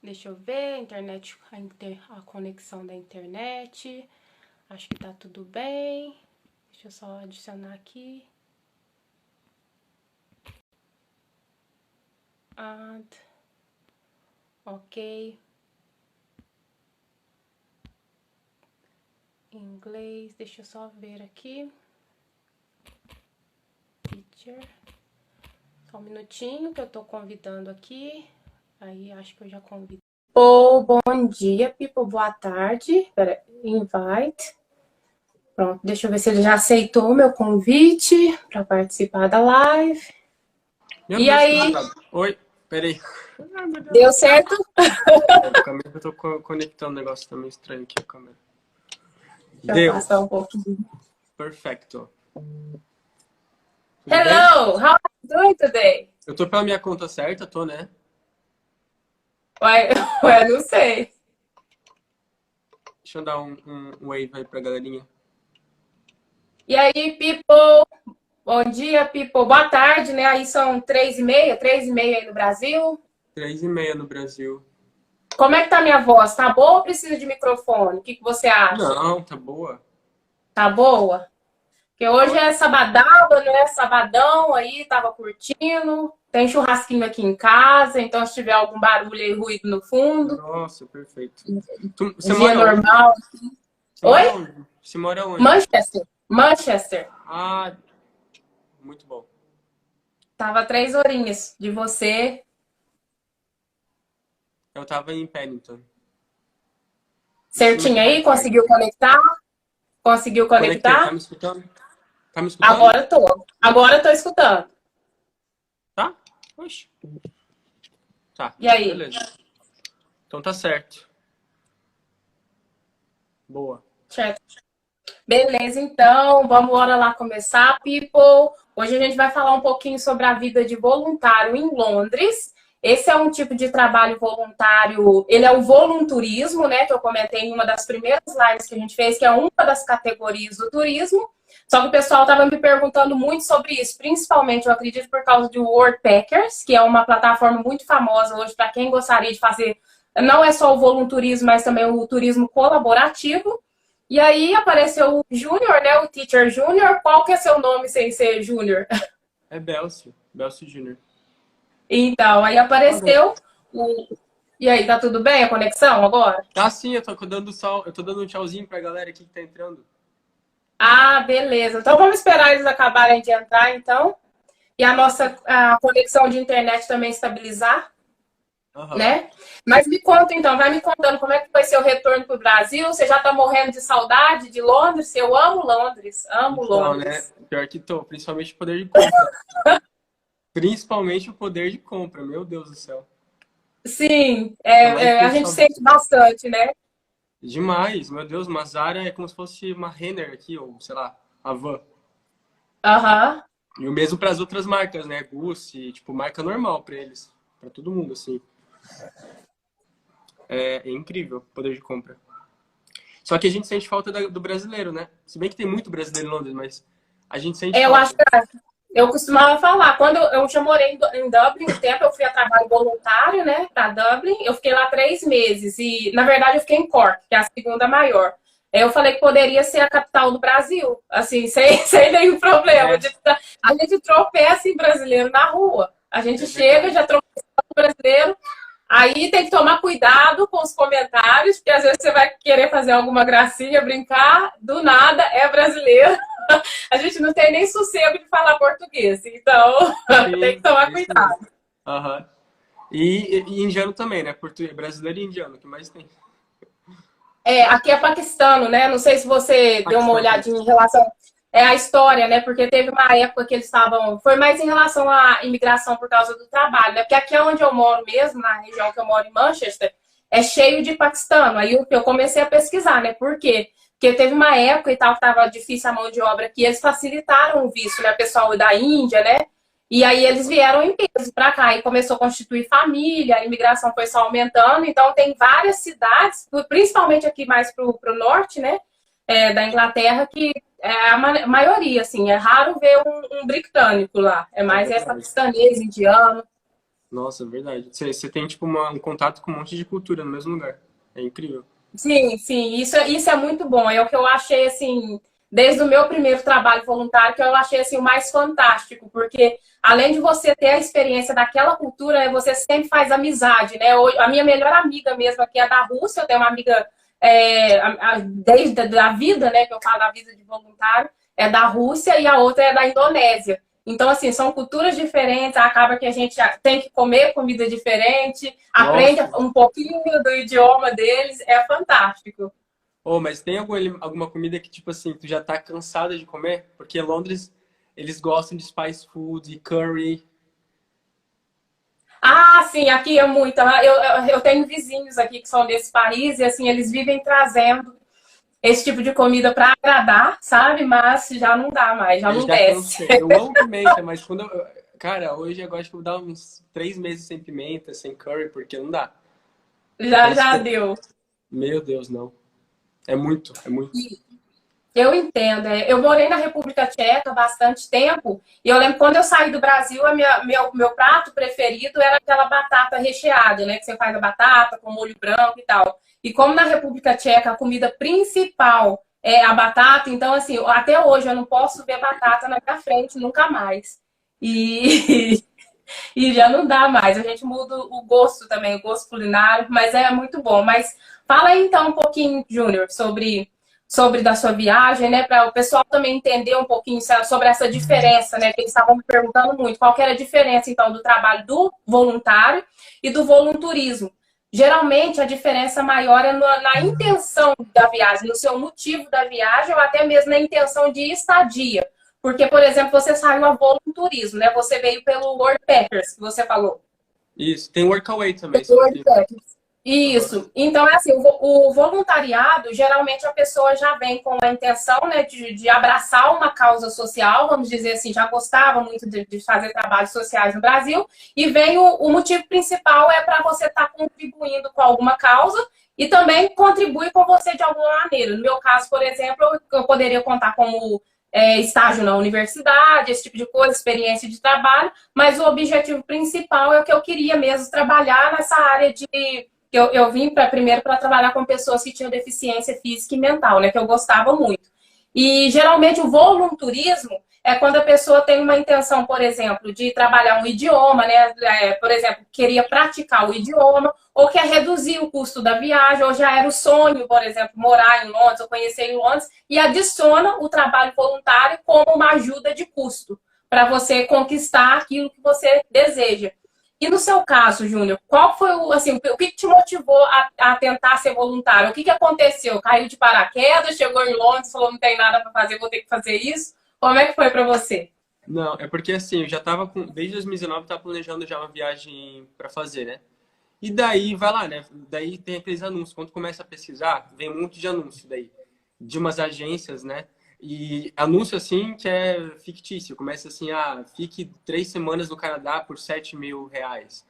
Deixa eu ver, a conexão da internet. Acho que tá tudo bem. Deixa eu só adicionar aqui. Add. Ok. Inglês, deixa eu só ver aqui. Teacher. Só um minutinho que eu tô convidando aqui. Aí acho que eu já convido. Bom dia, people. Boa tarde. Pera, invite. Pronto, deixa eu ver se ele já aceitou o meu convite para participar da live. Meu E Deus, aí? Oi, peraí. Deu certo? Eu tô conectando um negócio também estranho aqui a câmera. Deixa eu Deu. passar um pouquinho. Perfeito. Tudo bem? Hello, how are you doing today? Eu tô pela minha conta certa, tô, né? Ué, não sei. Deixa eu dar um wave aí pra galerinha. E aí, people? Bom dia, people. Boa tarde, né? Aí são 3h30 aí no Brasil. 3h30 no Brasil. Como é que tá a minha voz? Tá boa ou precisa de microfone? O que você acha? Não, tá boa. Tá boa? Porque hoje é sabadão, né? Sabadão aí, tava curtindo. Tem churrasquinho aqui em casa, então se tiver algum barulho aí, ruído no fundo. Nossa, perfeito. Você Dia mora onde? normal. Você Oi? mora onde? Você mora onde? Manchester. Manchester. Ah, muito bom. Tava 3 horinhas de você. Eu tava em Paddington. Em cima de Certinho aí? Hyde Park. Conseguiu conectar? Conseguiu Conectei, tá conectar? me escutando? Tá me escutando? Agora tô. Agora tô escutando. Tá? Oxi. Tá, E aí? beleza. Então tá certo. Boa. Certo. Beleza, então, vamos embora lá começar, people. Hoje a gente vai falar um pouquinho sobre a vida de voluntário em Londres. Esse é um tipo de trabalho voluntário, ele é o volunturismo, né, que eu comentei em uma das primeiras lives que a gente fez, que é uma das categorias do turismo. Só que o pessoal estava me perguntando muito sobre isso, principalmente, eu acredito, por causa do Worldpackers, que é uma plataforma muito famosa hoje para quem gostaria de fazer, não é só o volunturismo, mas também o turismo colaborativo. E aí apareceu o Júnior, né? O Teacher Júnior. Qual que é seu nome sem ser Júnior? É Belcio. Belcio Júnior. Então, aí apareceu o... E aí, tá tudo bem a conexão agora? Tá sim, eu tô dando sal, eu tô dando um tchauzinho pra galera aqui que tá entrando. Ah, beleza. Então vamos esperar eles acabarem de entrar, então. E a conexão de internet também estabilizar, Aham. né? Mas me conta então, vai me contando como é que foi seu retorno pro Brasil. Você já tá morrendo de saudade de Londres? Eu amo Londres, amo Então, né? Londres. Pior que tô, principalmente o poder de compra. Principalmente o poder de compra, meu Deus do céu. Sim, Tá mais a gente pessoal. sente bastante, né? Demais, meu Deus, uma Zara é como se fosse uma Renner aqui, ou sei lá, Havan. Aham. E o mesmo para as outras marcas, né? Gucci, tipo, marca normal para eles, para todo mundo, assim. É incrível o poder de compra. Só que a gente sente falta do brasileiro, né? Se bem que tem muito brasileiro em Londres, mas a gente sente Eu acho falta. que eu costumava falar, quando eu já morei em Dublin um tempo, eu fui a trabalho voluntário, né, para Dublin. Eu fiquei lá 3 meses e, na verdade, eu fiquei em Cork, que é a segunda maior. Eu falei que poderia ser a capital do Brasil, assim, sem nenhum problema. É, A gente tropeça em brasileiro na rua. A gente é chega, verdade. já tropeça em brasileiro. Aí tem que tomar cuidado com os comentários, porque às vezes você vai querer fazer alguma gracinha, brincar, do nada é brasileiro. A gente não tem nem sossego de falar português, então tem que Sim, tomar é isso mesmo. cuidado. Aham. E indiano também, né? Brasileiro e indiano, o que mais tem? Aqui é paquistano, né? Não sei se você deu uma Paquistão também. olhadinha em relação à história, né? Porque teve uma época que eles estavam. Foi mais em relação à imigração por causa do trabalho, né? Porque aqui é onde eu moro mesmo, na região que eu moro, em Manchester, é cheio de paquistano. Aí eu comecei a pesquisar, né? Por quê? Porque teve uma época e tal que estava difícil a mão de obra aqui, eles facilitaram o visto, né? Pessoal da Índia, né? E aí eles vieram em peso para cá e começou a constituir família, a imigração foi só aumentando. Então tem várias cidades, principalmente aqui mais para o norte, né, da Inglaterra, que é a maioria, assim, é raro ver um britânico lá. É É mais verdade. paquistanês, indiano. Nossa, é verdade. Você tem, tipo, um contato com um monte de cultura no mesmo lugar. É incrível. Sim, sim, isso é muito bom. É o que eu achei, assim, desde o meu primeiro trabalho voluntário, que eu achei, assim, o mais fantástico, porque além de você ter a experiência daquela cultura, você sempre faz amizade, né? A minha melhor amiga mesmo aqui é da Rússia, eu tenho uma amiga desde a vida, né, que eu falo da vida de voluntário, é da Rússia e a outra é da Indonésia. Então, assim, são culturas diferentes, acaba que a gente tem que comer comida diferente, aprende Nossa. um pouquinho do idioma deles, é fantástico. Oh, mas tem alguma comida que, tipo assim, tu já tá cansada de comer? Porque Londres, eles gostam de spice food e curry. Ah, sim, aqui é muito. Eu tenho vizinhos aqui que são desse país e, assim, eles vivem trazendo esse tipo de comida para agradar, sabe? Mas já não dá mais, já Eu não já desce. cansei. Eu amo pimenta, mas quando cara, hoje eu gosto de dar uns 3 meses sem pimenta, sem curry, porque não dá. Já, Parece já que, deu. meu Deus, não. É muito, é muito. Eu entendo. Eu morei na República Tcheca há bastante tempo e eu lembro quando eu saí do Brasil, meu prato preferido era aquela batata recheada, né? Que você faz a batata com molho branco e tal. E como na República Tcheca a comida principal é a batata, então assim, até hoje eu não posso ver batata na minha frente nunca mais. E, e já não dá mais. A gente muda o gosto também, o gosto culinário, mas é muito bom. Mas fala aí então um pouquinho, Júnior, sobre da sua viagem, né? Para o pessoal também entender um pouquinho sobre essa diferença, né? Que eles estavam me perguntando muito. Qual que era a diferença, então, do trabalho do voluntário e do volunturismo? Geralmente, a diferença maior é na intenção da viagem, no seu motivo da viagem ou até mesmo na intenção de estadia. Porque, por exemplo, você saiu a volunturismo, né? Você veio pelo Worldpackers, que você falou. Isso. Tem workaway também, se não tem. Aham. Isso. Então, é assim, o voluntariado, geralmente a pessoa já vem com a intenção, né, de abraçar uma causa social, vamos dizer assim, já gostava muito de fazer trabalhos sociais no Brasil, e vem o motivo principal é para você estar contribuindo com alguma causa e também contribui com você de alguma maneira. No meu caso, por exemplo, eu poderia contar como estágio na universidade, esse tipo de coisa, experiência de trabalho, mas o objetivo principal é o que eu queria mesmo, trabalhar nessa área de eu vim primeiro para trabalhar com pessoas que tinham deficiência física e mental, né? Que eu gostava muito. E geralmente o volunturismo é quando a pessoa tem uma intenção, por exemplo, de trabalhar um idioma, né? Por exemplo, queria praticar o idioma, ou quer reduzir o custo da viagem, ou já era o sonho, por exemplo, morar em Londres ou conhecer em Londres, e adiciona o trabalho voluntário como uma ajuda de custo para você conquistar aquilo que você deseja. E no seu caso, Júnior, qual foi assim, o que te motivou a tentar ser voluntário? O que aconteceu? Caiu de paraquedas, chegou em Londres, falou não tem nada para fazer, vou ter que fazer isso? Como é que foi para você? Não, é porque assim, eu já tava desde 2019 eu tava planejando já uma viagem pra fazer, né? E daí vai lá, né? Daí tem aqueles anúncios. Quando começa a pesquisar, vem um monte de anúncio daí, de umas agências, né? E anúncio assim que é fictício. Começa assim, fique 3 semanas no Canadá por R$ 7.000.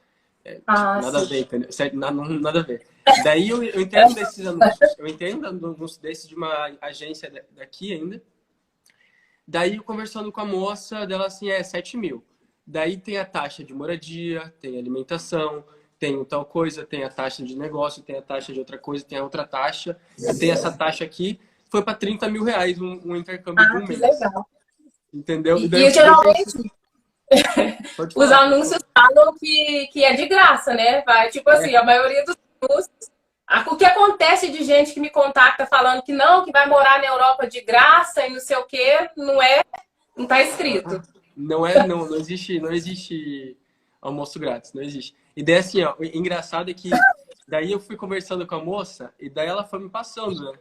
Tipo, Ah, nada a sim. ver, entendeu? Nada a ver. Daí eu entendo desses anúncios. Eu entendo anúncios desses de uma agência daqui ainda. Daí, eu conversando com a moça, dela assim, 7.000. Daí tem a taxa de moradia, tem alimentação, tem o tal coisa, tem a taxa de negócio, tem a taxa de outra coisa, tem a outra taxa, tem essa taxa aqui. Foi para R$ 30.000 um intercâmbio de Ah, um que mês. legal. Entendeu? E daí E eu pensei, geralmente pode os falar, pode falar. anúncios falam que é de graça, né? Vai, tipo assim, É, a maioria dos anúncios. O que acontece de gente que me contacta falando que não, que vai morar na Europa de graça e não sei o quê, não tá escrito. não existe, não existe almoço grátis, não existe. E daí assim, ó, o engraçado é que daí eu fui conversando com a moça e daí ela foi me passando, né?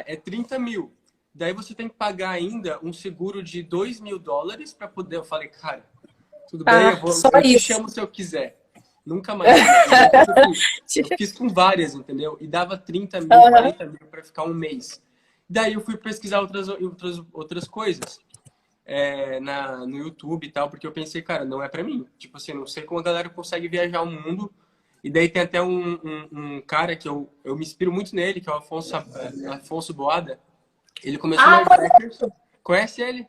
É 30.000. Daí você tem que pagar ainda um seguro de US$ 2.000 para poder. Eu falei, cara, tudo bem, Ah, só eu te isso. chamo se eu quiser. Nunca mais te chamo. E daí, tipo assim, eu fiz com várias, entendeu? E dava 30.000, Aham. 40.000 para ficar um mês. Daí eu fui pesquisar outras coisas no YouTube e tal, porque eu pensei, cara, não é para mim. Tipo assim, não sei como a galera consegue viajar o mundo. E daí tem até um cara que eu me inspiro muito nele, que é o Afonso Boada. Ele começou no Ah, Worldpackers. Conhece ele?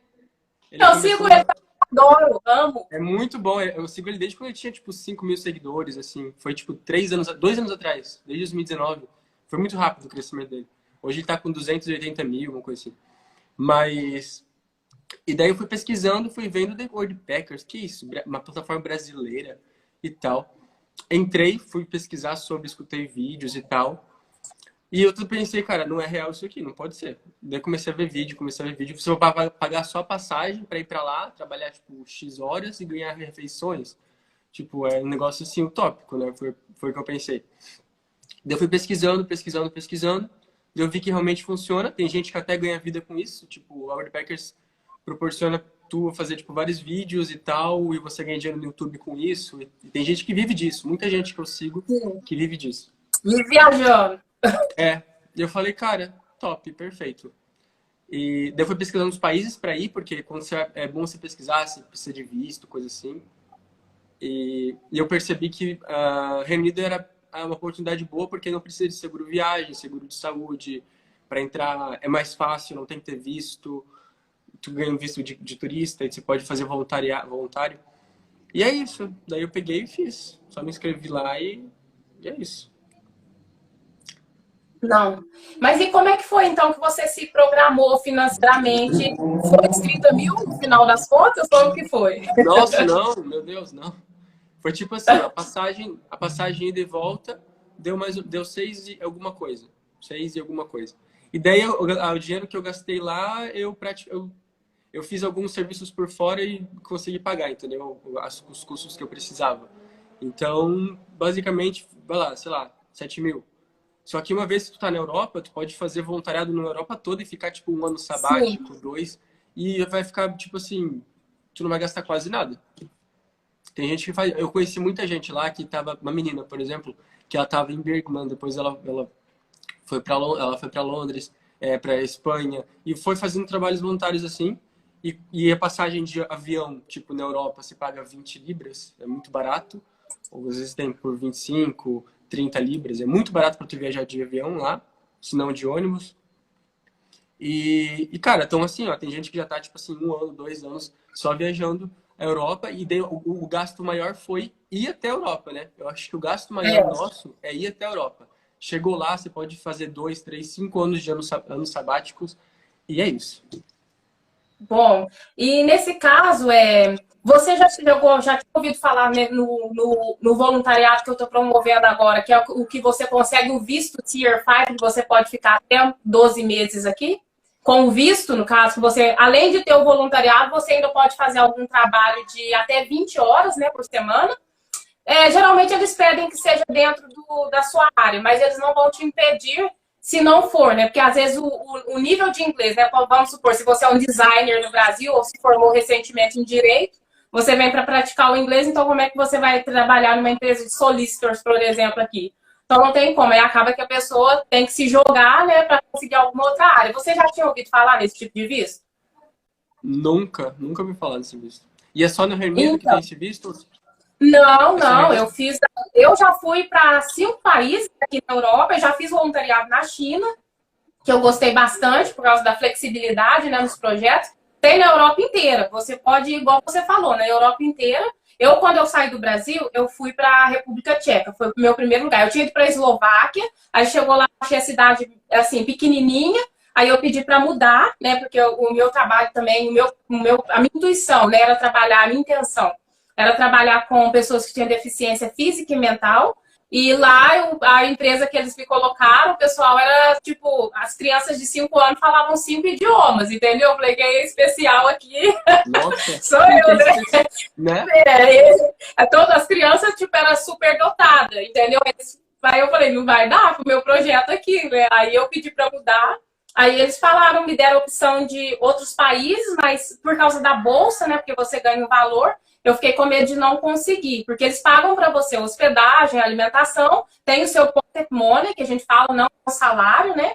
Ele eu sigo começou ele, no... adoro, amo. É muito bom. Eu sigo ele desde quando ele tinha, tipo, 5 mil seguidores, assim. Foi, tipo, 2 anos atrás, desde 2019. Foi muito rápido o crescimento dele. Hoje ele tá com 280 mil, uma coisa assim. Mas... E daí eu fui pesquisando, fui vendo The Woodpeckers, que isso? Uma plataforma brasileira e tal. Entrei, fui pesquisar sobre, escutei vídeos e tal. E eu pensei, cara, não é real isso aqui, não pode ser. Daí comecei a ver vídeo. Você vai pagar só a passagem pra ir pra lá, trabalhar, tipo, X horas e ganhar refeições. Tipo, é um negócio, assim, utópico, né? Foi o que eu pensei. Daí eu fui pesquisando. Daí eu vi que realmente funciona. Tem gente que até ganha vida com isso. Tipo, a Woodpeckers proporciona tu fazer, tipo, vários vídeos e tal, e você ganha dinheiro no YouTube com isso. E tem gente que vive disso. Muita gente que eu sigo que vive disso. E viajando. E eu falei, cara, top, perfeito. E daí eu fui pesquisando os países para ir, porque quando é bom você pesquisar, você precisa de visto, coisa assim. E eu percebi que Reino Unido era uma oportunidade boa, porque não precisa de seguro viagem, seguro de saúde. Para entrar é mais fácil, não tem que ter visto. Tu ganha um visto de turista e você pode fazer voluntário. E é isso. Daí eu peguei e fiz. Só me inscrevi lá e é isso. Não. Mas e como é que foi, então, que você se programou financeiramente? Foi os 30 mil no final das contas? Como que foi? Nossa, não, meu Deus, não. Foi tipo assim, a passagem ida e volta deu 6 e alguma coisa. 6 e alguma coisa. E daí o dinheiro que eu gastei lá, eu fiz alguns serviços por fora e consegui pagar, entendeu? Os custos que eu precisava. Então, basicamente, vai lá, sei lá, 7 mil. Só que uma vez que tu tá na Europa, tu pode fazer voluntariado na Europa toda e ficar, tipo, um ano sabático, Sim. 2, e vai ficar, tipo assim, tu não vai gastar quase nada. Tem gente que faz... Eu conheci muita gente lá que tava... Uma menina, por exemplo, que ela tava em Birmingham, depois ela foi para Londres, para Espanha, e foi fazendo trabalhos voluntários assim, e a passagem de avião, tipo, na Europa, se paga 20 libras, é muito barato, ou às vezes tem por 25, 30 libras, é muito barato para tu viajar de avião lá, se não de ônibus. Cara, então assim, ó, tem gente que já tá, tipo assim, 1 ano, 2 anos só viajando a Europa, e daí o gasto maior foi ir até a Europa, né? Eu acho que o gasto maior nosso é ir até a Europa. Chegou lá, você pode fazer 2, 3, 5 anos de anos sabáticos, e é isso. Bom, e nesse caso, você já tinha ouvido falar, né, no voluntariado que eu estou promovendo agora, que é o que você consegue o visto Tier 5, que você pode ficar até 12 meses aqui? Com o visto, no caso, que você, além de ter o voluntariado, você ainda pode fazer algum trabalho de até 20 horas, né, por semana. Geralmente eles pedem que seja dentro da sua área, mas eles não vão te impedir se não for, né? Porque às vezes o nível de inglês, né? Vamos supor, se você é um designer no Brasil ou se formou recentemente em direito, você vem para praticar o inglês, então como é que você vai trabalhar numa empresa de solicitors, por exemplo, aqui? Então não tem como, aí acaba que a pessoa tem que se jogar, né, para conseguir alguma outra área. Você já tinha ouvido falar nesse tipo de visto? Nunca ouvi falar desse visto. E é só no Reino Unido que tem esse visto? Não, eu já fui para 5 países aqui na Europa, eu já fiz voluntariado na China, que eu gostei bastante por causa da flexibilidade, né, nos projetos. Tem na Europa inteira, você pode, igual você falou, na Europa inteira. Quando eu saí do Brasil, eu fui para a República Tcheca, foi o meu primeiro lugar. Eu tinha ido para a Eslováquia, aí chegou lá, achei a cidade, assim, pequenininha, aí eu pedi para mudar, né, porque o meu trabalho também, a minha intuição, né, era trabalhar, a minha intenção era trabalhar com pessoas que tinham deficiência física e mental. E lá, a empresa que eles me colocaram, o pessoal era, tipo, as crianças de 5 anos falavam 5 idiomas, entendeu? Eu falei, quem é especial aqui Nossa, sou eu, né? Todas as crianças, tipo, eram super dotadas, entendeu? Aí eu falei, não vai dar pro meu projeto aqui, né? Aí eu pedi para mudar. Aí eles falaram, me deram a opção de outros países, mas por causa da bolsa, né? Porque você ganha um valor, eu fiquei com medo de não conseguir, porque eles pagam para você hospedagem, alimentação, tem o seu pocket money, que a gente fala, não o salário, né?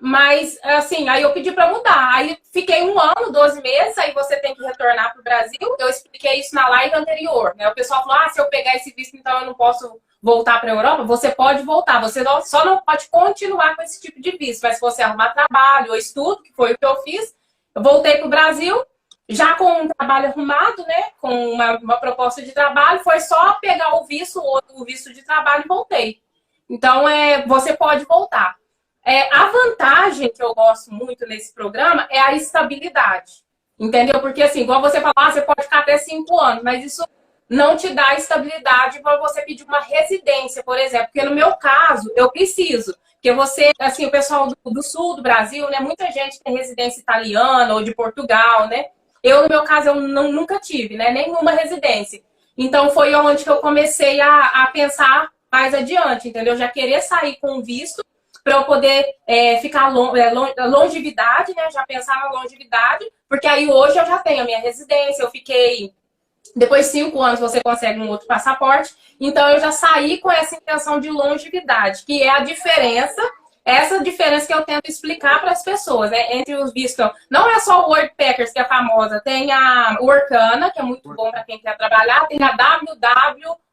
Mas, assim, aí eu pedi para mudar. Aí fiquei 1 ano, 12 meses, aí você tem que retornar para o Brasil. Eu expliquei isso na live anterior, né? O pessoal falou, se eu pegar esse visto, então eu não posso voltar para a Europa. Você pode voltar, você só não pode continuar com esse tipo de visto. Mas se você arrumar trabalho ou estudo, que foi o que eu fiz, eu voltei para o Brasil. já com um trabalho arrumado, né? Com uma proposta de trabalho, foi só pegar o visto de trabalho e voltei. Então, você pode voltar. A vantagem que eu gosto muito nesse programa é a estabilidade. Entendeu? Porque, assim, igual você falou, você pode ficar até 5 anos, mas isso não te dá estabilidade para você pedir uma residência, por exemplo. Porque no meu caso, eu preciso. Porque você, assim, o pessoal do sul do Brasil, né? Muita gente tem residência italiana ou de Portugal, né? Eu, no meu caso, eu nunca tive, né? Nenhuma residência. Então, foi onde que eu comecei a pensar mais adiante, entendeu? Já querer sair com visto para eu poder ficar longevidade, né? Já pensar na longevidade, porque aí hoje eu já tenho a minha residência, eu fiquei. Depois de 5 anos você consegue um outro passaporte. Então eu já saí com essa intenção de longevidade, que é a diferença, essa diferença que eu tento explicar para as pessoas, né? Entre os vistos. Não é só o Workpackers, que é famosa, tem a Workana, que é muito bom para quem quer trabalhar, tem a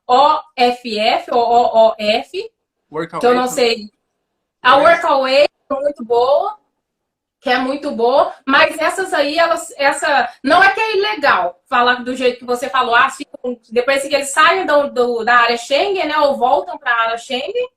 WWOFF, ou OOF, que eu não sei. A Workaway é muito boa, que é muito boa, mas essas aí, não é que é ilegal falar do jeito que você falou, depois que eles saem da área Schengen, né, ou voltam para a área Schengen,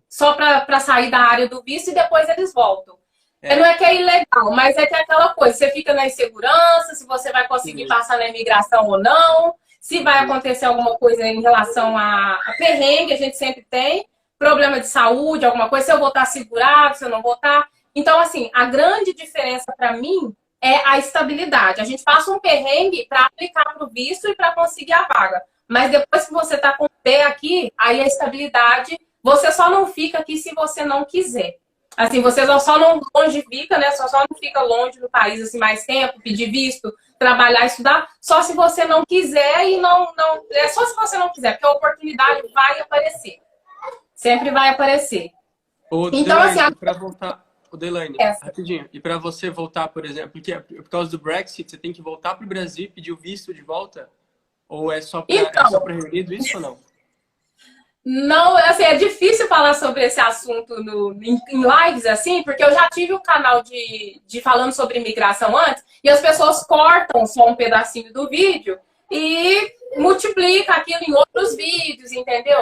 só para sair da área do visto e depois eles voltam. Não é que é ilegal, mas é que é aquela coisa, você fica na insegurança, se você vai conseguir passar na imigração ou não, se vai acontecer alguma coisa em relação a perrengue, a gente sempre tem, problema de saúde, alguma coisa, se eu vou estar segurado, se eu não vou estar. Então, assim, a grande diferença para mim é a estabilidade. A gente passa um perrengue para aplicar para o visto e para conseguir a vaga. Mas depois que você está com o pé aqui, aí a estabilidade, você só não fica aqui se você não quiser. Assim, você só não longevica, né? Só não fica longe do país assim, mais tempo, pedir visto, trabalhar, estudar, só se você não quiser e não. É só se você não quiser, porque a oportunidade vai aparecer. Sempre vai aparecer. Então, Delaine, assim, para voltar, Delaine, rapidinho. E para você voltar, por exemplo, que por causa do Brexit, você tem que voltar para o Brasil e pedir o visto de volta? Ou é só para Reino Unido isso ou não? Não, assim, é difícil falar sobre esse assunto em lives, assim, porque eu já tive um canal de falando sobre imigração antes, e as pessoas cortam só um pedacinho do vídeo e multiplica aquilo em outros vídeos, entendeu?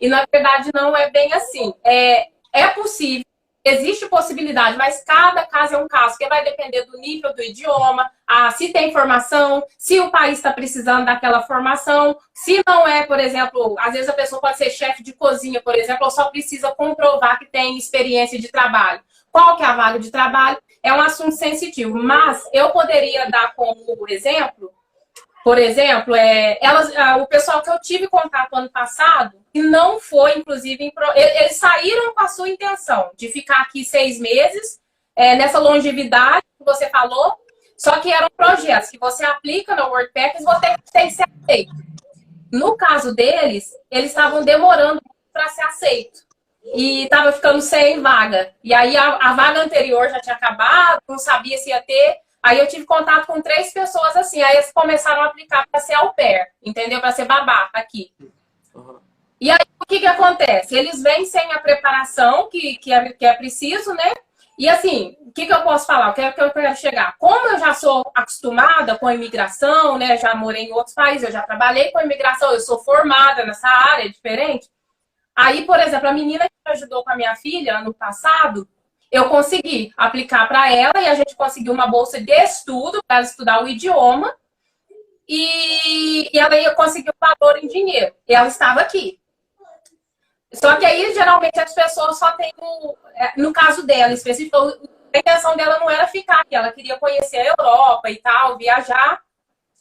E, na verdade, não é bem assim. É possível, existe possibilidade, mas cada caso é um caso, que vai depender do nível do idioma, se tem formação, se o país está precisando daquela formação. Se não é, por exemplo, às vezes a pessoa pode ser chefe de cozinha, por exemplo, ou só precisa comprovar que tem experiência de trabalho. Qual que é a vaga de trabalho? É um assunto sensitivo, mas eu poderia dar como exemplo, por exemplo, o pessoal que eu tive contato ano passado, que não foi, inclusive, eles saíram com a sua intenção de ficar aqui 6 meses, nessa longevidade que você falou, só que eram projetos que você aplica no Workpackers e você tem que ser aceito. No caso deles, eles estavam demorando para ser aceito. E estava ficando sem vaga. E aí a vaga anterior já tinha acabado, não sabia se ia ter. Aí eu tive contato com 3 pessoas assim. Aí eles começaram a aplicar para ser au pair, entendeu? Para ser babá aqui. Uhum. E aí o que acontece? Eles vêm sem a preparação que é preciso, né? E assim, o que eu posso falar? O que eu quero chegar? Como eu já sou acostumada com a imigração, né? Já morei em outros países, eu já trabalhei com a imigração, eu sou formada nessa área diferente. Aí, por exemplo, a menina que me ajudou com a minha filha ano passado, eu consegui aplicar para ela e a gente conseguiu uma bolsa de estudo para ela estudar o idioma e ela ia conseguir o valor em dinheiro. E ela estava aqui. Só que aí, geralmente, as pessoas só têm, no caso dela, específico, a intenção dela não era ficar aqui, ela queria conhecer a Europa e tal, viajar,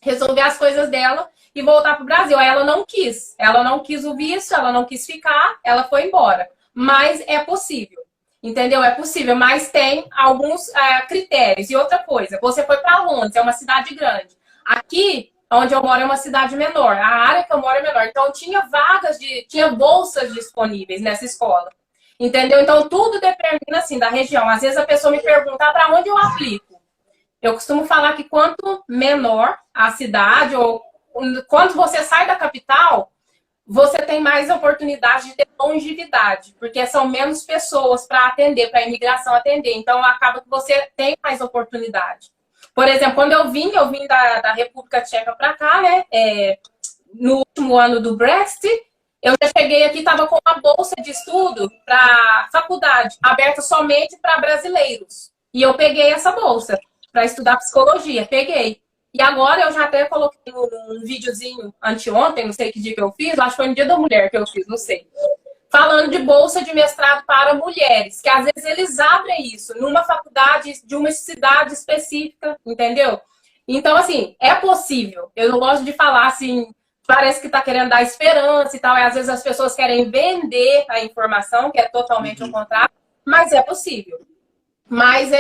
resolver as coisas dela e voltar para o Brasil. Aí ela não quis o visto, ela não quis ficar, ela foi embora. Mas é possível, entendeu? É possível, mas tem alguns critérios. E outra coisa, você foi para Londres, é uma cidade grande. Aqui, onde eu moro, é uma cidade menor. A área que eu moro é menor. Então, tinha bolsas disponíveis nessa escola. Entendeu? Então, tudo depende, assim, da região. Às vezes a pessoa me pergunta para onde eu aplico. Eu costumo falar que quanto menor a cidade, ou quando você sai da capital, você tem mais oportunidade de ter longevidade, porque são menos pessoas para atender, para a imigração atender. Então, acaba que você tem mais oportunidade. Por exemplo, quando eu vim da República Tcheca para cá, né? No último ano do Brexit, eu já cheguei aqui, estava com uma bolsa de estudo para faculdade, aberta somente para brasileiros. E eu peguei essa bolsa para estudar psicologia, peguei. E agora eu já até coloquei um videozinho anteontem, não sei que dia que eu fiz, acho que foi no Dia da Mulher que eu fiz, não sei. Falando de bolsa de mestrado para mulheres, que às vezes eles abrem isso numa faculdade de uma cidade específica, entendeu? Então, assim, é possível. Eu não gosto de falar assim, parece que está querendo dar esperança e tal, e às vezes as pessoas querem vender a informação, que é totalmente o contrário, mas é possível. Mas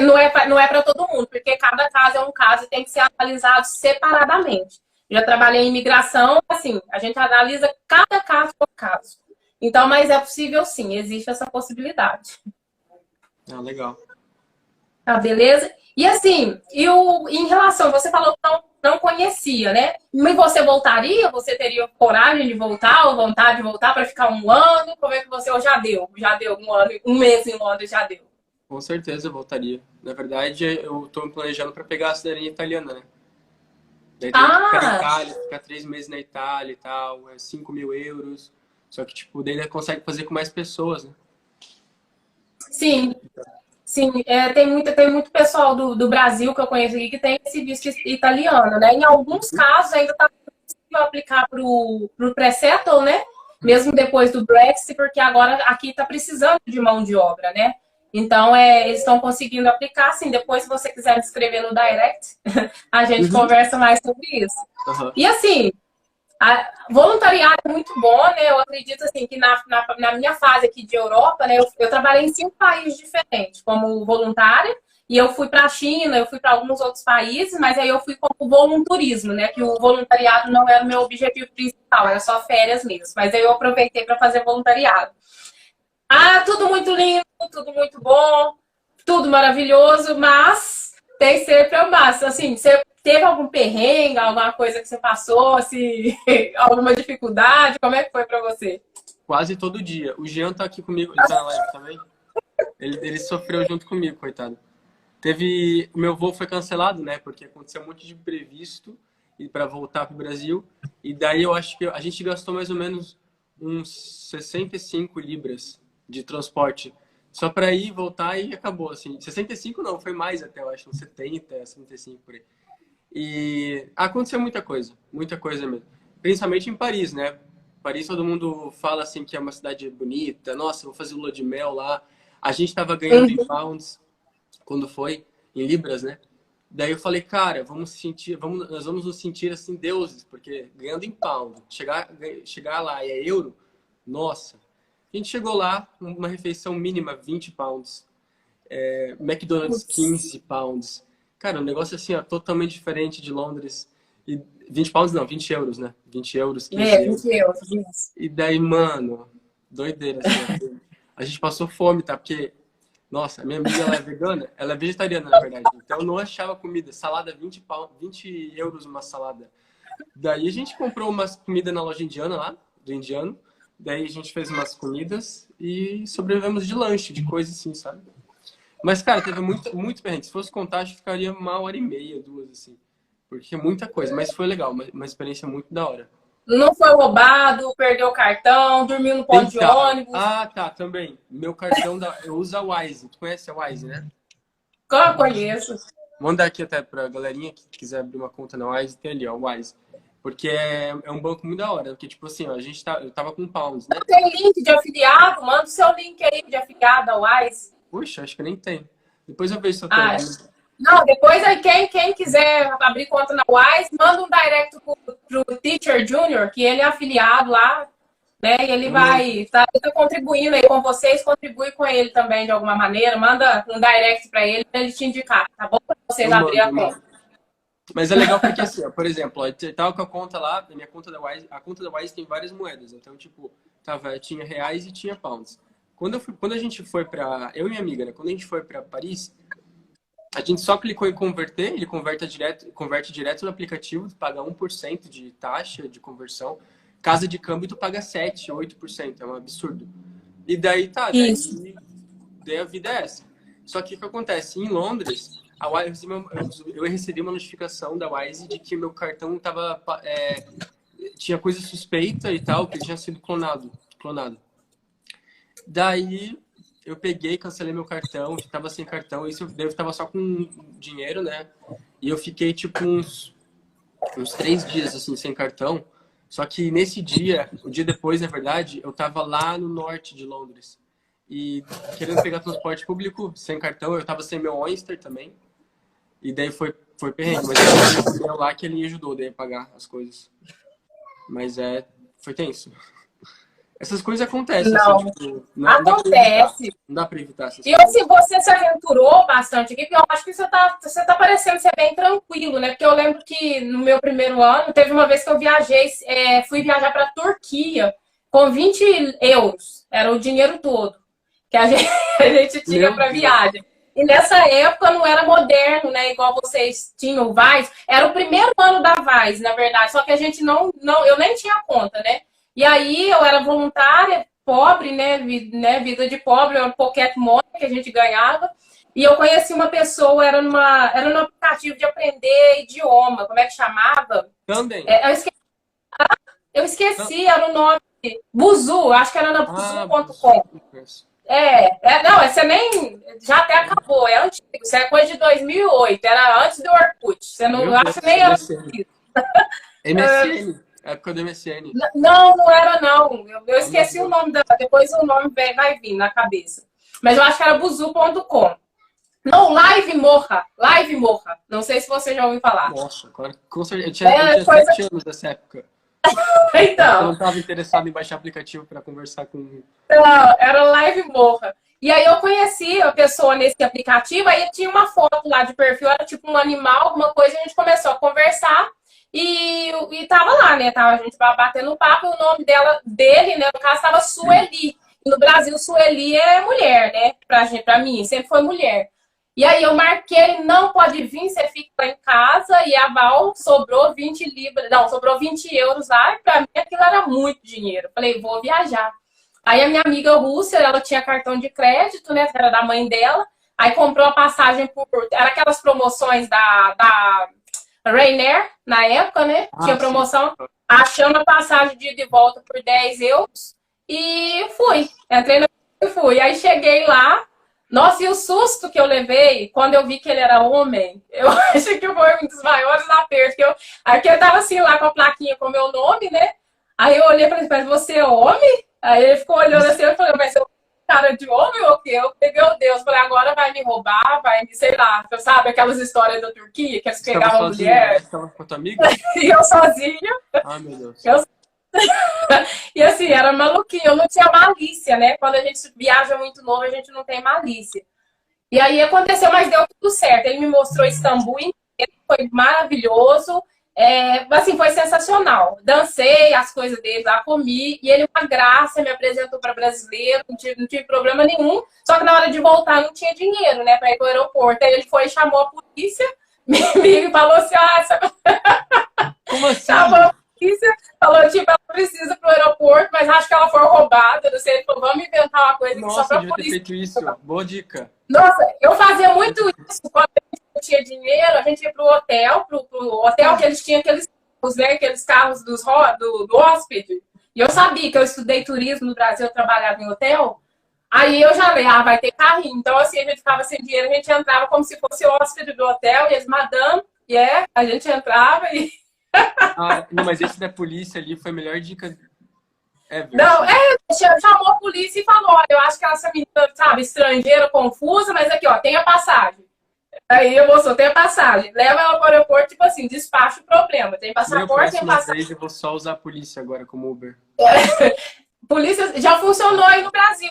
não é para todo mundo, porque cada caso é um caso e tem que ser analisado separadamente. Já trabalhei em imigração, assim, a gente analisa cada caso por caso. Então, mas é possível sim, existe essa possibilidade. Ah, legal. Tá, beleza? E assim, em relação, você falou que não conhecia, né? Mas você voltaria? Você teria coragem de voltar ou vontade de voltar para ficar um ano? Como é que você ou já deu? Já deu um ano, um mês em Londres, já deu. Com certeza eu voltaria. Na verdade, eu tô me planejando para pegar a cidadania italiana, né? Daí tem que ficar na Itália, ficar 3 meses na Itália e tal, 5.000 euros. Só que, tipo, daí consegue fazer com mais pessoas, né? Sim, sim. Tem muito pessoal do Brasil que eu conheço aqui que tem esse visto italiano, né? Em alguns casos ainda está possível aplicar para o pre-settle, né? Mesmo depois do Brexit, porque agora aqui está precisando de mão de obra, né? Então, eles estão conseguindo aplicar, sim. Depois, se você quiser me escrever no direct, a gente conversa mais sobre isso. Uhum. E assim, voluntariado é muito bom, né? Eu acredito assim que na minha fase aqui de Europa, né? Eu trabalhei em 5 países diferentes como voluntária. E eu fui para a China, eu fui para alguns outros países, mas aí eu fui como volunturismo, né? Que o voluntariado não era o meu objetivo principal, era só férias mesmo. Mas aí eu aproveitei para fazer voluntariado. Tudo muito lindo, tudo muito bom, tudo maravilhoso, mas tem sempre a massa. Assim, você teve algum perrengue, alguma coisa que você passou, assim, alguma dificuldade? Como é que foi para você? Quase todo dia. O Jean tá aqui comigo, ele tá na live também. Ele sofreu junto comigo, coitado. O meu voo foi cancelado, né? Porque aconteceu um monte de imprevisto para voltar pro Brasil. E daí eu acho que a gente gastou mais ou menos uns 65 libras de transporte. Só para ir, voltar e acabou, assim. 65 não, foi mais até, eu acho, uns 70, 75 por aí. E aconteceu muita coisa mesmo. Principalmente em Paris, né? Paris todo mundo fala assim que é uma cidade bonita. Nossa, vou fazer lua de mel lá. A gente tava ganhando em pounds quando foi, em libras, né? Daí eu falei, cara, nós vamos nos sentir assim deuses, porque ganhando em pound, chegar lá e é euro, nossa. A gente chegou lá, uma refeição mínima 20 pounds, McDonald's 15 pounds. Cara, um negócio assim, ó, totalmente diferente de Londres. E 20 pounds não, 20 euros, né? 20 euros, 15 euros. 20 euros, isso. E daí, mano, doideira, assim, ó. A gente passou fome, tá? Porque, nossa, a minha amiga, ela é vegana, ela é vegetariana, na verdade. Então, eu não achava comida. Salada, 20 euros uma salada. Daí, a gente comprou umas comidas na loja indiana lá, do indiano. Daí, a gente fez umas comidas e sobrevivemos de lanche, de coisa assim, sabe? Mas, cara, teve muito perrengue. Se fosse contar, acho que ficaria 1h30, 2, assim. Porque é muita coisa. Mas foi legal, uma experiência muito da hora. Não foi roubado, perdeu o cartão, dormiu no ponto de ônibus. Tá, também. Meu cartão, eu uso a Wise. Tu conhece a Wise, né? Eu conheço. Vou mandar aqui até pra galerinha que quiser abrir uma conta na Wise, tem ali, ó, Wise. Porque é um banco muito da hora. Porque, tipo assim, ó, eu tava com pounds, né? Tem link de afiliado? Manda o seu link aí de afiliado da Wise. Puxa, acho que nem tem. Depois eu vejo se eu tenho. Não, depois aí quem quiser abrir conta na Wise, manda um direct pro Teacher Junior, que ele é afiliado lá, né? E ele vai tá contribuindo aí com vocês, contribui com ele também de alguma maneira. Manda um direct para ele te indicar, tá bom? Para vocês abrirem a conta. Mas é legal porque, assim, ó, por exemplo, eu tava com a conta lá, a minha conta da Wise, a conta da Wise tem várias moedas. Então, tipo, tinha reais e tinha pounds. Quando a gente foi pra... Eu e minha amiga, né? Quando a gente foi pra Paris, a gente só clicou em converter, ele converte direto no aplicativo, tu paga 1% de taxa de conversão. Casa de câmbio, tu paga 7%, 8%. É um absurdo. E daí, daí a vida é essa. Só que o que acontece? Em Londres, A Wise, eu recebi uma notificação da Wise de que meu cartão tava, tinha coisa suspeita e tal, que ele tinha sido clonado. Daí eu peguei, cancelei meu cartão, que tava sem cartão, isso eu tava só com dinheiro, né? E eu fiquei tipo uns 3 dias assim sem cartão. Só que nesse dia, o dia depois, na verdade, eu tava lá no norte de Londres. E querendo pegar transporte público sem cartão, eu tava sem meu Oyster também. E daí foi perrengue, mas eu lá que ele ajudou daí a pagar as coisas. Mas foi tenso. Essas coisas acontecem. Não, assim, tipo, acontece. Não dá pra evitar essas E coisas. se você se aventurou bastante aqui, porque eu acho que você tá parecendo ser bem tranquilo, né? Porque eu lembro que no meu primeiro ano, teve uma vez que eu viajei, fui viajar pra Turquia com 20 euros. Era o dinheiro todo que a gente tinha para viagem. E nessa época não era moderno, né? Igual vocês tinham o Vaz. Era o primeiro ano da Vaz, na verdade. Só que a gente eu nem tinha conta, né? E aí eu era voluntária, pobre, né? Vida de pobre, era um pocket money que a gente ganhava. E eu conheci uma pessoa, era num aplicativo de aprender idioma. Como é que chamava? Também. Eu esqueci, era o nome. Buzu, acho que era na buzu.com. Não, você nem. Já até acabou, é antigo. Isso é coisa de 2008, era antes do Orkut. Você não acha nem era. MSN, época do MSN. Não era, não. Eu esqueci o nome depois o nome vai vir na cabeça. Mas eu acho que era buzu.com. Não, Live Morra. Não sei se você já ouviu falar. Nossa, agora com certeza. Eu tinha 7 anos nessa época. Então. Eu não estava interessado em baixar aplicativo para conversar com. Não, era Live Morra. E aí eu conheci a pessoa nesse aplicativo, aí tinha uma foto lá de perfil, era tipo um animal, alguma coisa, a gente começou a conversar e tava lá, né? A gente tava batendo papo e o nome dele, né? No caso, tava Sueli. E no Brasil, Sueli é mulher, né? Pra mim, sempre foi mulher. E aí eu marquei, não pode vir, você fica em casa, e a Val sobrou 20 libras, não, sobrou 20 euros lá, e pra mim aquilo era muito dinheiro. Falei, vou viajar. Aí a minha amiga Rússia, ela tinha cartão de crédito, né, era da mãe dela, aí comprou a passagem era aquelas promoções da Ryanair, na época, né, tinha promoção, achando a passagem de ida e volta por 10 euros, e fui, entrei e fui. Aí cheguei lá, nossa, e o susto que eu levei quando eu vi que ele era homem, eu acho que foi um dos maiores apertos. Aqui eu tava assim lá com a plaquinha com o meu nome, né? Aí eu olhei pra ele, mas você é homem? Aí ele ficou olhando assim, eu falei, mas eu cara de homem ou o quê? Eu falei, meu Deus, falei, agora vai me roubar, vai me, sei lá, sabe aquelas histórias da Turquia, que eles pegavam a mulher. Você estava com a tua amiga? E eu sozinha. Ah, meu Deus. E assim, era maluquinho, eu não tinha malícia, né? Quando a gente viaja muito novo, a gente não tem malícia. E aí aconteceu, mas deu tudo certo. Ele me mostrou Istambul inteiro, foi maravilhoso. Assim, foi sensacional. Dancei as coisas dele lá, comi. E ele, uma graça, me apresentou para brasileiro, não tive problema nenhum. Só que na hora de voltar não tinha dinheiro, né? Para ir para o aeroporto. Aí ele foi e chamou a polícia, me falou assim, como assim? Chamou a polícia, falou, tipo, ela precisa pro aeroporto, mas acho que ela foi roubada, não sei. Ele falou, vamos inventar uma coisa Nossa, só pra devia polícia. ter feito isso. Boa dica. Nossa, eu fazia muito isso quando a gente não tinha dinheiro, a gente ia pro hotel, pro hotel que eles tinham aqueles carros, né? Aqueles carros do hóspede. E eu sabia que eu estudei turismo no Brasil, eu trabalhava em hotel. Aí eu já falei, vai ter carrinho. Então, assim, a gente ficava sem dinheiro, a gente entrava como se fosse o hóspede do hotel, e eles, madame, a gente entrava e... Não, mas esse da polícia ali foi a melhor dica. Não, chamou a polícia e falou, olha, eu acho que essa menina, sabe, estrangeira, confusa, mas aqui, ó, tem a passagem. Aí eu mostrou, tem a passagem. Leva ela para o aeroporto, tipo assim, despacha o problema. Tem passaporte, tem passagem. Vez eu vou só usar a polícia agora como Uber. Polícia já funcionou aí no Brasil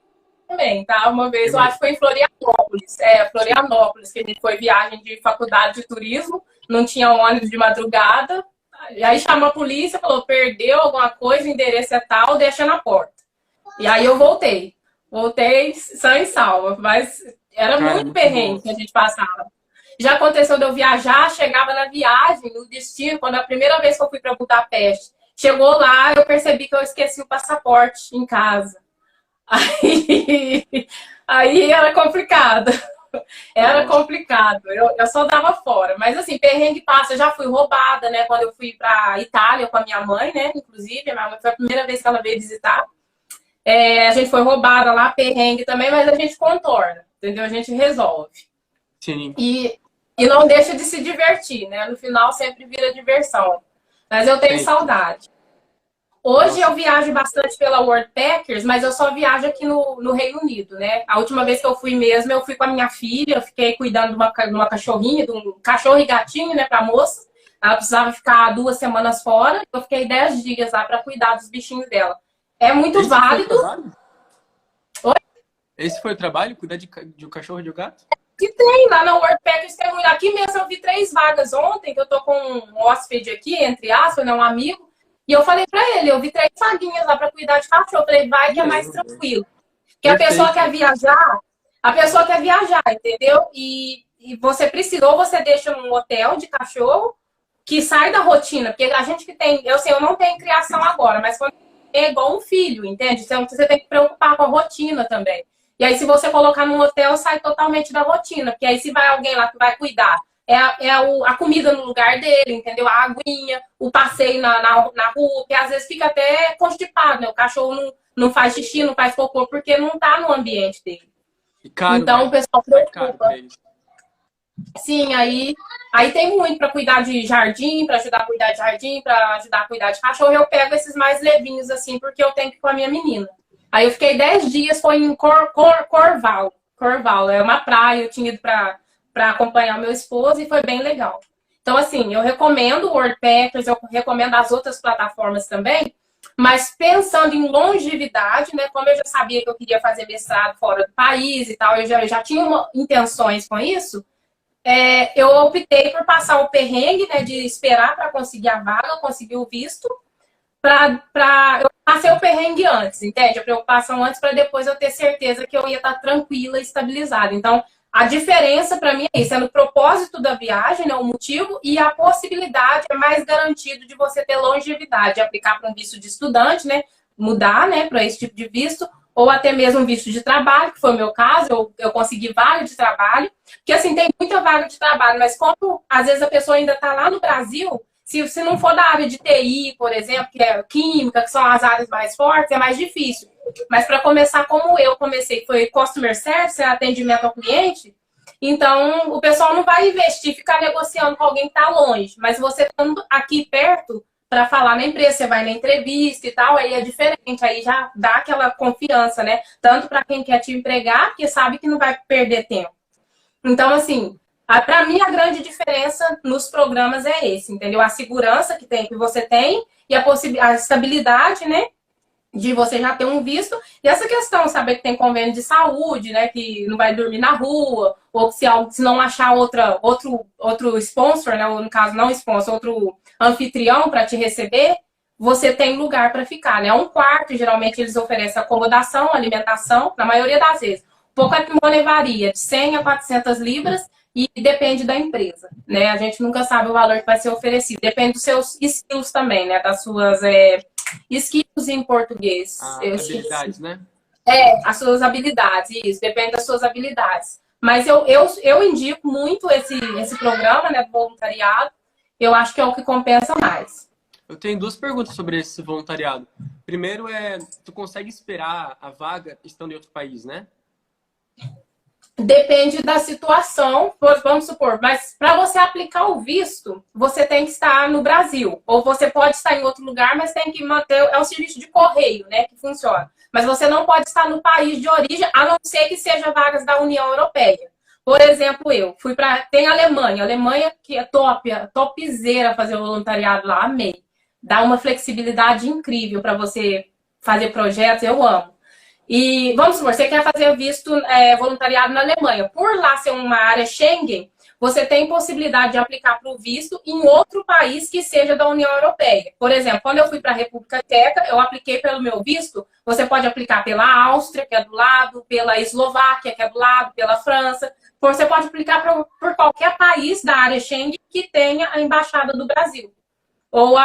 também, tá? Uma vez, eu acho que foi em Florianópolis. Florianópolis, que a gente foi viagem de faculdade de turismo, não tinha ônibus de madrugada. E aí chamou a polícia, falou, perdeu alguma coisa, o endereço é tal, deixa na porta. E aí eu voltei. Voltei sã e salva, mas era muito perrengue que a gente passava. Já aconteceu de eu viajar, chegava na viagem, no destino, quando a primeira vez que eu fui para Budapeste, chegou lá, eu percebi que eu esqueci o passaporte em casa. Aí era complicado. Era complicado. Eu só dava fora. Mas assim, perrengue passa. Eu já fui roubada, né? Quando eu fui pra Itália com a minha mãe, né? Inclusive, a minha mãe foi a primeira vez que ela veio visitar. A gente foi roubada lá, perrengue também, mas a gente contorna, entendeu? A gente resolve. Sim. E não deixa de se divertir, né? No final sempre vira diversão. Mas eu tenho saudade. Hoje eu viajo bastante pela Worldpackers, mas eu só viajo aqui no Reino Unido, né? A última vez que eu fui mesmo, eu fui com a minha filha, eu fiquei cuidando de uma cachorrinha, de um cachorro e gatinho, né, pra moça. Ela precisava ficar 2 semamas fora, eu fiquei 10 dias lá pra cuidar dos bichinhos dela. É muito válido. Oi? Esse foi o trabalho? Cuidar de um cachorro e de um gato? Que tem lá na Worldpackers, tem um. Aqui mesmo eu vi 3 vagas ontem, que eu tô com um hóspede aqui, entre aspas, né, um amigo. E eu falei pra ele, eu vi 3 vaguinhas lá pra cuidar de cachorro. Eu falei, vai que é mais tranquilo. Porque a pessoa quer viajar, entendeu? E você precisa, ou você deixa num hotel de cachorro, que sai da rotina. Porque a gente que tem, eu não tenho criação agora, mas quando é igual um filho, entende? Então você tem que preocupar com a rotina também. E aí se você colocar num hotel, sai totalmente da rotina. Porque aí se vai alguém lá que vai cuidar, a comida no lugar dele, entendeu? A aguinha, o passeio na rua, que às vezes fica até constipado, né? O cachorro não faz xixi, não faz cocô, porque não tá no ambiente dele. Caro, então, né? O pessoal preocupa. Sim, aí tem muito para cuidar de jardim, para ajudar a cuidar de jardim, para ajudar a cuidar de cachorro. Eu pego esses mais levinhos, assim, porque eu tenho que ir com a minha menina. Aí eu fiquei 10 dias, foi em Corval. Corval, é uma praia, eu tinha ido para acompanhar meu esposo e foi bem legal. Então, assim, eu recomendo o Worldpackers, eu recomendo as outras plataformas também, mas pensando em longevidade, né? Como eu já sabia que eu queria fazer mestrado fora do país e tal, eu já tinha intenções com isso, eu optei por passar o perrengue, né? De esperar para conseguir a vaga, conseguir o visto, eu passei o perrengue antes, entende? A preocupação antes para depois eu ter certeza que eu ia estar tranquila e estabilizada. Então, a diferença para mim é isso, é no propósito da viagem, né, o motivo, e a possibilidade é mais garantido de você ter longevidade, aplicar para um visto de estudante, né, mudar, né, para esse tipo de visto, ou até mesmo um visto de trabalho, que foi o meu caso, eu consegui vaga de trabalho, porque assim, tem muita vaga de trabalho, mas como às vezes a pessoa ainda está lá no Brasil, se não for da área de TI, por exemplo, que é química, que são as áreas mais fortes, é mais difícil. Mas para começar como eu comecei, foi Customer Service, atendimento ao cliente, então o pessoal não vai investir, ficar negociando com alguém que está longe. Mas você estando aqui perto para falar na empresa, você vai na entrevista e tal, aí é diferente, aí já dá aquela confiança, né? Tanto para quem quer te empregar, que sabe que não vai perder tempo. Então, assim, para mim a grande diferença nos programas é esse, entendeu? A segurança que você tem e a estabilidade, né? De você já ter um visto, e essa questão, saber que tem convênio de saúde, né, que não vai dormir na rua, ou se não achar outro sponsor, né, ou no caso não sponsor, outro anfitrião para te receber, você tem lugar para ficar, né, um quarto, geralmente eles oferecem acomodação, alimentação, na maioria das vezes. O patrimônio varia de 100 a 400 libras e depende da empresa, né, a gente nunca sabe o valor que vai ser oferecido, depende dos seus skills também, né, das suas... skills em português. Habilidades, né? As suas habilidades, isso, depende das suas habilidades. Mas eu indico muito esse programa, né, do voluntariado. Eu acho que é o que compensa mais. Eu tenho 2 perguntas sobre esse voluntariado. Primeiro tu consegue esperar a vaga estando em outro país, né? Depende da situação, vamos supor, mas para você aplicar o visto, você tem que estar no Brasil. Ou você pode estar em outro lugar, mas tem que manter. É um serviço de correio, né? Que funciona. Mas você não pode estar no país de origem, a não ser que seja vagas da União Europeia. Por exemplo, eu fui para. Tem a Alemanha. A Alemanha, que é topzera fazer voluntariado lá, amei. Dá uma flexibilidade incrível para você fazer projetos, eu amo. E vamos supor, você quer fazer visto voluntariado na Alemanha. Por lá ser uma área Schengen, você tem possibilidade de aplicar para o visto em outro país que seja da União Europeia. Por exemplo, quando eu fui para a República Tcheca, eu apliquei pelo meu visto. Você pode aplicar pela Áustria, que é do lado, pela Eslováquia, que é do lado, pela França. Você pode aplicar por qualquer país da área Schengen que tenha a Embaixada do Brasil ou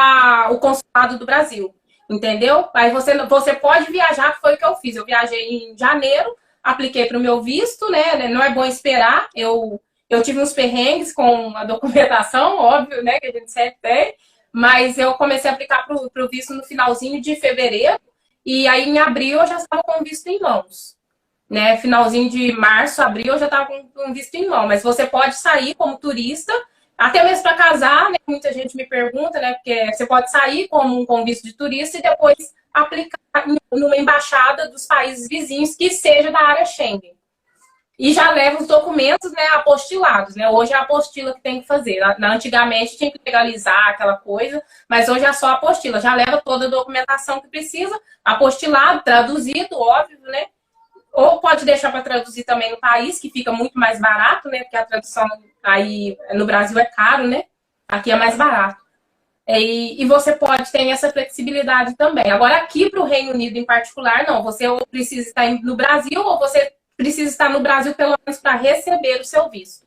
o Consulado do Brasil. Entendeu? Aí você pode viajar, que foi o que eu fiz. Eu viajei em janeiro, apliquei para o meu visto, né? Não é bom esperar. Eu tive uns perrengues com a documentação, óbvio, né? Que a gente sempre tem. Mas eu comecei a aplicar para o visto no finalzinho de fevereiro. E aí, em abril, eu já estava com o visto em mãos. Né? Finalzinho de março, abril, eu já estava com visto em mão. Mas você pode sair como turista, até mesmo para casar, né? Muita gente me pergunta, né? Porque você pode sair com visto de turista e depois aplicar numa embaixada dos países vizinhos que seja da área Schengen. E já leva os documentos, né, apostilados, né? Hoje é a apostila que tem que fazer. Antigamente tinha que legalizar aquela coisa, mas hoje é só a apostila. Já leva toda a documentação que precisa, apostilado, traduzido, óbvio, né? Ou pode deixar para traduzir também no país, que fica muito mais barato, né? Porque a tradução aí no Brasil é caro, né? Aqui é mais barato. E você pode ter essa flexibilidade também. Agora, aqui para o Reino Unido em particular, não. Você ou precisa estar no Brasil, ou você precisa estar no Brasil pelo menos para receber o seu visto.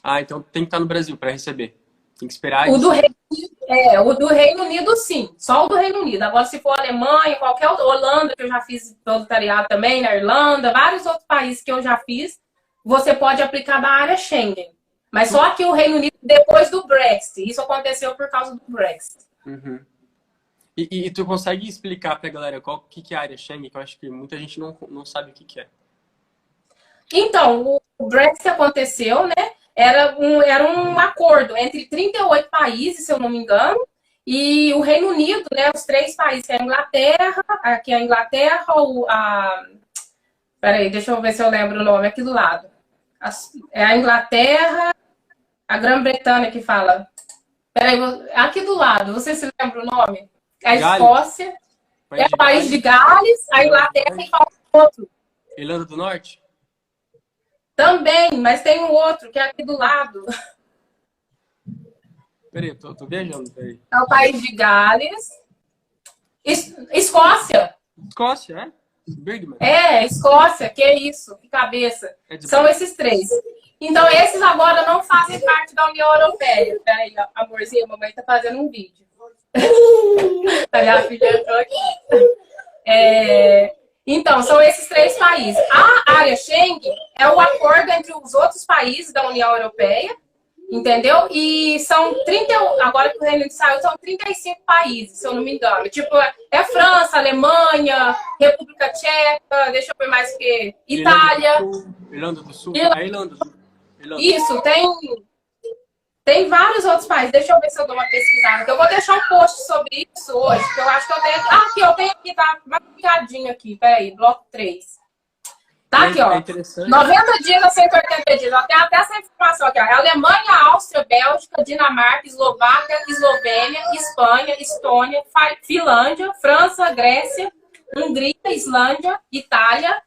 Ah, então tem que estar no Brasil para receber. Tem que esperar O isso. o do Reino Unido, sim. Só o do Reino Unido. Agora, se for Alemanha, qualquer outro, Holanda, que eu já fiz voluntariado também, na Irlanda, vários outros países que eu já fiz, você pode aplicar da área Schengen. Mas só aqui o Reino Unido depois do Brexit. Isso aconteceu por causa do Brexit. Uhum. E tu consegue explicar para a galera o que é a área Schengen? Que eu acho que muita gente não sabe o que é. Então, o Brexit aconteceu, né? Era um acordo entre 38 países, se eu não me engano, e o Reino Unido, né? Os 3 países, que é a Inglaterra, aqui é a Inglaterra, peraí, deixa eu ver se eu lembro o nome aqui do lado. É a Inglaterra, a Grã-Bretanha que fala. Peraí, aqui do lado, você se lembra o nome? A Escócia, é o país de Gales, a Inglaterra e fala outro. Irlanda do Norte? Também, mas tem um outro que é aqui do lado. Peraí, tô viajando, peraí. É o país de Gales. Escócia. Escócia, é? Birdman. Escócia, que é isso, que cabeça. São esses 3. Então, esses agora não fazem parte da União Europeia. Peraí, amorzinho, a mamãe tá fazendo um vídeo. A minha filha entrou aqui. Então, são esses 3 países. A área Schengen é o acordo entre os outros países da União Europeia, entendeu? E são 30, agora que o Reino Unido saiu, são 35 países, se eu não me engano. Tipo, é França, Alemanha, República Tcheca, deixa eu ver mais o que, Itália. Irlanda do Sul. Irlanda. Isso, tem vários outros países. Deixa eu ver se eu dou uma pesquisada. Eu vou deixar um post sobre isso hoje, que eu acho que eu tenho... eu tenho aqui, tá marcadinho aqui. Peraí, bloco 3. Tá aqui, ó. 90 dias a 180 dias. Eu tenho até essa informação aqui, ó. Alemanha, Áustria, Bélgica, Dinamarca, Eslováquia, Eslovênia, Espanha, Estônia, Finlândia, França, Grécia, Hungria, Islândia, Itália,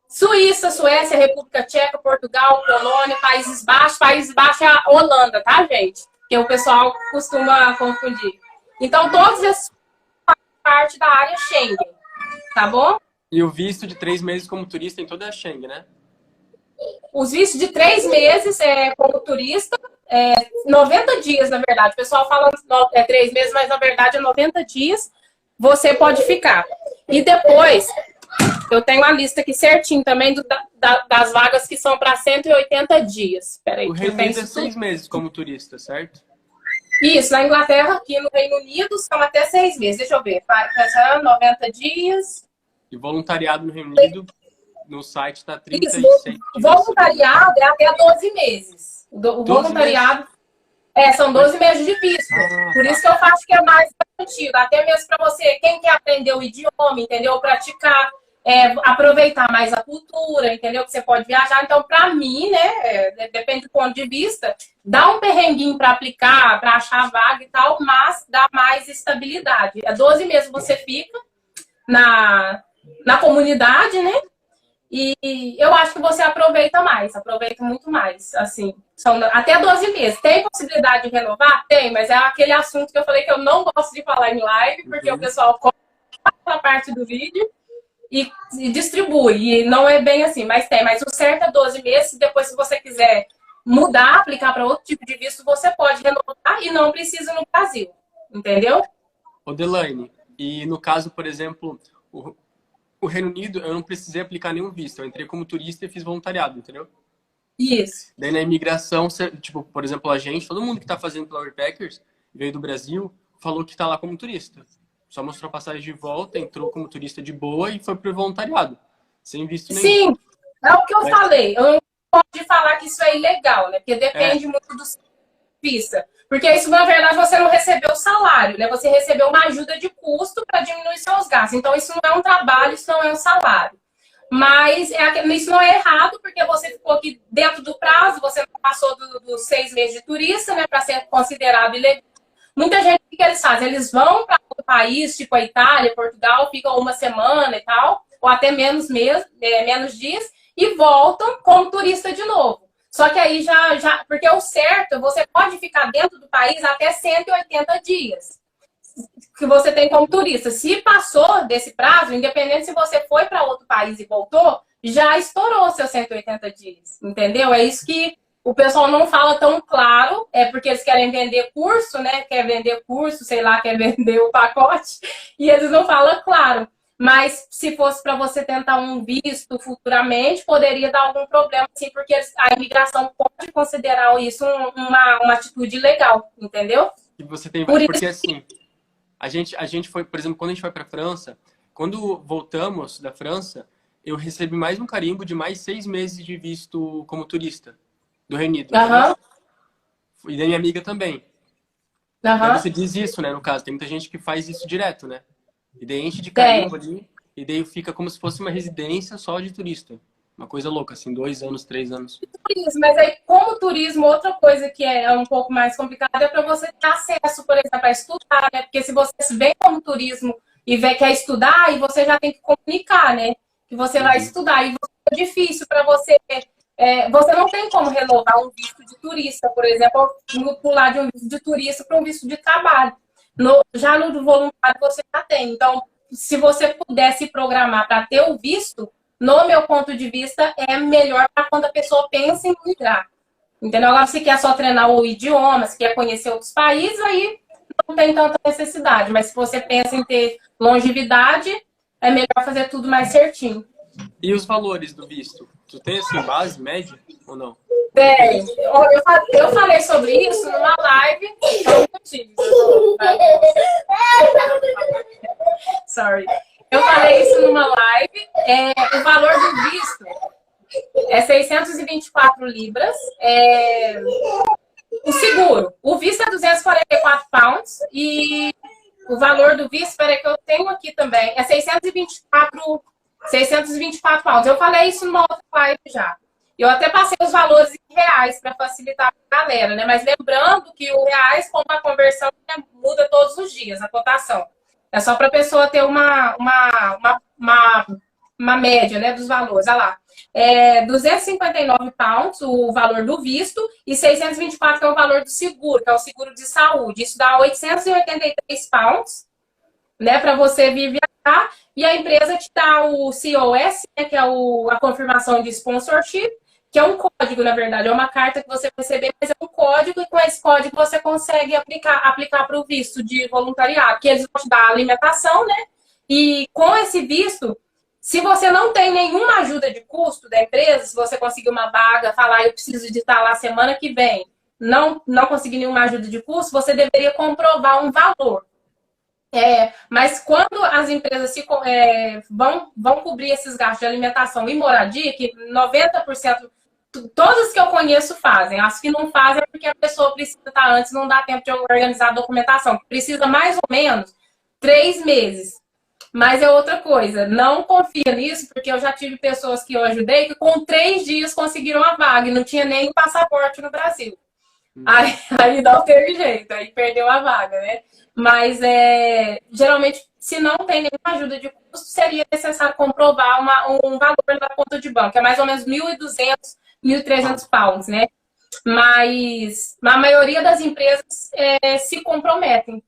Suíça, Suécia, República Tcheca, Portugal, Polônia, Países Baixos é a Holanda, tá, gente? Que o pessoal costuma confundir. Então, todos esses fazem parte da área Schengen, tá bom? E o visto de 3 meses como turista em toda a Schengen, né? Os vistos de 3 meses como turista, 90 dias, na verdade. O pessoal fala 3 meses, mas na verdade é 90 dias. Você pode ficar. E depois... Eu tenho a lista aqui certinho também das vagas que são para 180 dias. Peraí, o Reino Unido é 6 meses como turista, certo? Isso, na Inglaterra, aqui no Reino Unido, são até 6 meses. Deixa eu ver. 90 dias. E voluntariado no Reino Unido, no site está 36 dias. Voluntariado é até 12 meses. O voluntariado... são 12 meses de visto. Por isso que eu acho que é mais garantido. Até mesmo para você, quem quer aprender o idioma, entendeu? Praticar, aproveitar mais a cultura, entendeu? Que você pode viajar. Então, para mim, né? Depende do ponto de vista, dá um perrenguinho para aplicar, para achar vaga e tal, mas dá mais estabilidade. 12 meses você fica na comunidade, né? E eu acho que você aproveita muito mais, assim. São até 12 meses. Tem possibilidade de renovar? Tem, mas é aquele assunto que eu falei que eu não gosto de falar em live, porque o pessoal corta a parte do vídeo e distribui. E não é bem assim, mas tem. Mas o certo é 12 meses. Depois, se você quiser mudar, aplicar para outro tipo de visto, você pode renovar e não precisa no Brasil. Entendeu? Ô, Delaine, e no caso, por exemplo... o Reino Unido, eu não precisei aplicar nenhum visto. Eu entrei como turista e fiz voluntariado, entendeu? Isso. Daí na imigração, tipo, por exemplo, a gente, todo mundo que tá fazendo pela Backpackers, veio do Brasil, falou que tá lá como turista. Só mostrou a passagem de volta, entrou como turista de boa e foi pro voluntariado, sem visto nenhum. Sim, é o que eu falei. Eu não posso falar que isso é ilegal, né? Porque depende muito do vista. Porque isso, na verdade, você não recebeu salário, né? Você recebeu uma ajuda de custo para diminuir seus gastos. Então, isso não é um trabalho, isso não é um salário. Mas isso não é errado, porque você ficou aqui dentro do prazo, você não passou dos 6 meses de turista, né? Para ser considerado ilegal. Muita gente, o que eles fazem? Eles vão para outro país, tipo a Itália, Portugal, ficam uma semana e tal, ou até menos dias, e voltam como turista de novo. Só que aí porque o certo, você pode ficar dentro do país até 180 dias que você tem como turista. Se passou desse prazo, independente se você foi para outro país e voltou, já estourou seus 180 dias, entendeu? É isso que o pessoal não fala tão claro, é porque eles querem vender curso, né? Quer vender curso, sei lá, quer vender o pacote, e eles não falam claro. Mas se fosse para você tentar um visto futuramente, poderia dar algum problema, sim, porque a imigração pode considerar isso uma atitude legal, entendeu? E você tem, porque assim, a gente foi, por exemplo, quando a gente foi para a França, quando voltamos da França, eu recebi mais um carimbo de mais 6 meses de visto como turista do Reino Unido. E da minha amiga também. Aí você diz isso, né, no caso. Tem muita gente que faz isso direto, né? E daí enche de carimbo ali, e daí fica como se fosse uma residência só de turista. Uma coisa louca, assim, 2 anos, 3 anos. Mas aí, como turismo, outra coisa que é um pouco mais complicada é para você ter acesso, por exemplo, a estudar, né? Porque se você vem como turismo e quer estudar, aí você já tem que comunicar, né? Que você vai estudar. E é difícil para você... você não tem como renovar um visto de turista, por exemplo, pular de um visto de turista para um visto de trabalho. Já no voluntário você já tem. Então, se você pudesse programar para ter o visto, no meu ponto de vista, é melhor para quando a pessoa pensa em migrar. Entendeu? Agora, se quer só treinar o idioma, se quer conhecer outros países, aí não tem tanta necessidade. Mas se você pensa em ter longevidade, é melhor fazer tudo mais certinho. E os valores do visto? Tu tem, assim, base, média ou não? Tem. Eu falei sobre isso numa live. Sorry. Eu falei isso numa live. O valor do visto é 624 libras. O seguro. O visto é 244 pounds. E o valor do visto, espera que eu tenho aqui também, é 624 pounds. Eu falei isso numa outra live já. Eu até passei os valores em reais para facilitar para a galera, né? Mas lembrando que o reais, como a conversão, muda todos os dias, a cotação. É só para a pessoa ter uma média, né, dos valores. Olha lá. 259 pounds o valor do visto e 624 que é o valor do seguro, que é o seguro de saúde. Isso dá 883 pounds, né, para você vir viajar. E a empresa te dá o COS, né, que é a confirmação de sponsorship, que é um código, na verdade. É uma carta que você vai receber, mas é um código, e com esse código você consegue aplicar para o visto de voluntariado, que eles vão te dar a alimentação, né? E com esse visto, se você não tem nenhuma ajuda de custo da empresa, se você conseguir uma vaga, falar, eu preciso de estar lá semana que vem, não conseguir nenhuma ajuda de custo, você deveria comprovar um valor. Mas quando as empresas vão cobrir esses gastos de alimentação e moradia, que 90%, todas que eu conheço fazem. As que não fazem é porque a pessoa precisa estar antes, não dá tempo de organizar a documentação. Precisa mais ou menos 3 meses. Mas é outra coisa, não confia nisso, porque eu já tive pessoas que eu ajudei que com 3 dias conseguiram a vaga e não tinha nem passaporte no Brasil. Aí não teve jeito, aí perdeu a vaga, né? Mas geralmente, se não tem nenhuma ajuda de custo, seria necessário comprovar um valor da conta de banco, é mais ou menos 1.200, 1.300 pounds, né? Mas a maioria das empresas se comprometem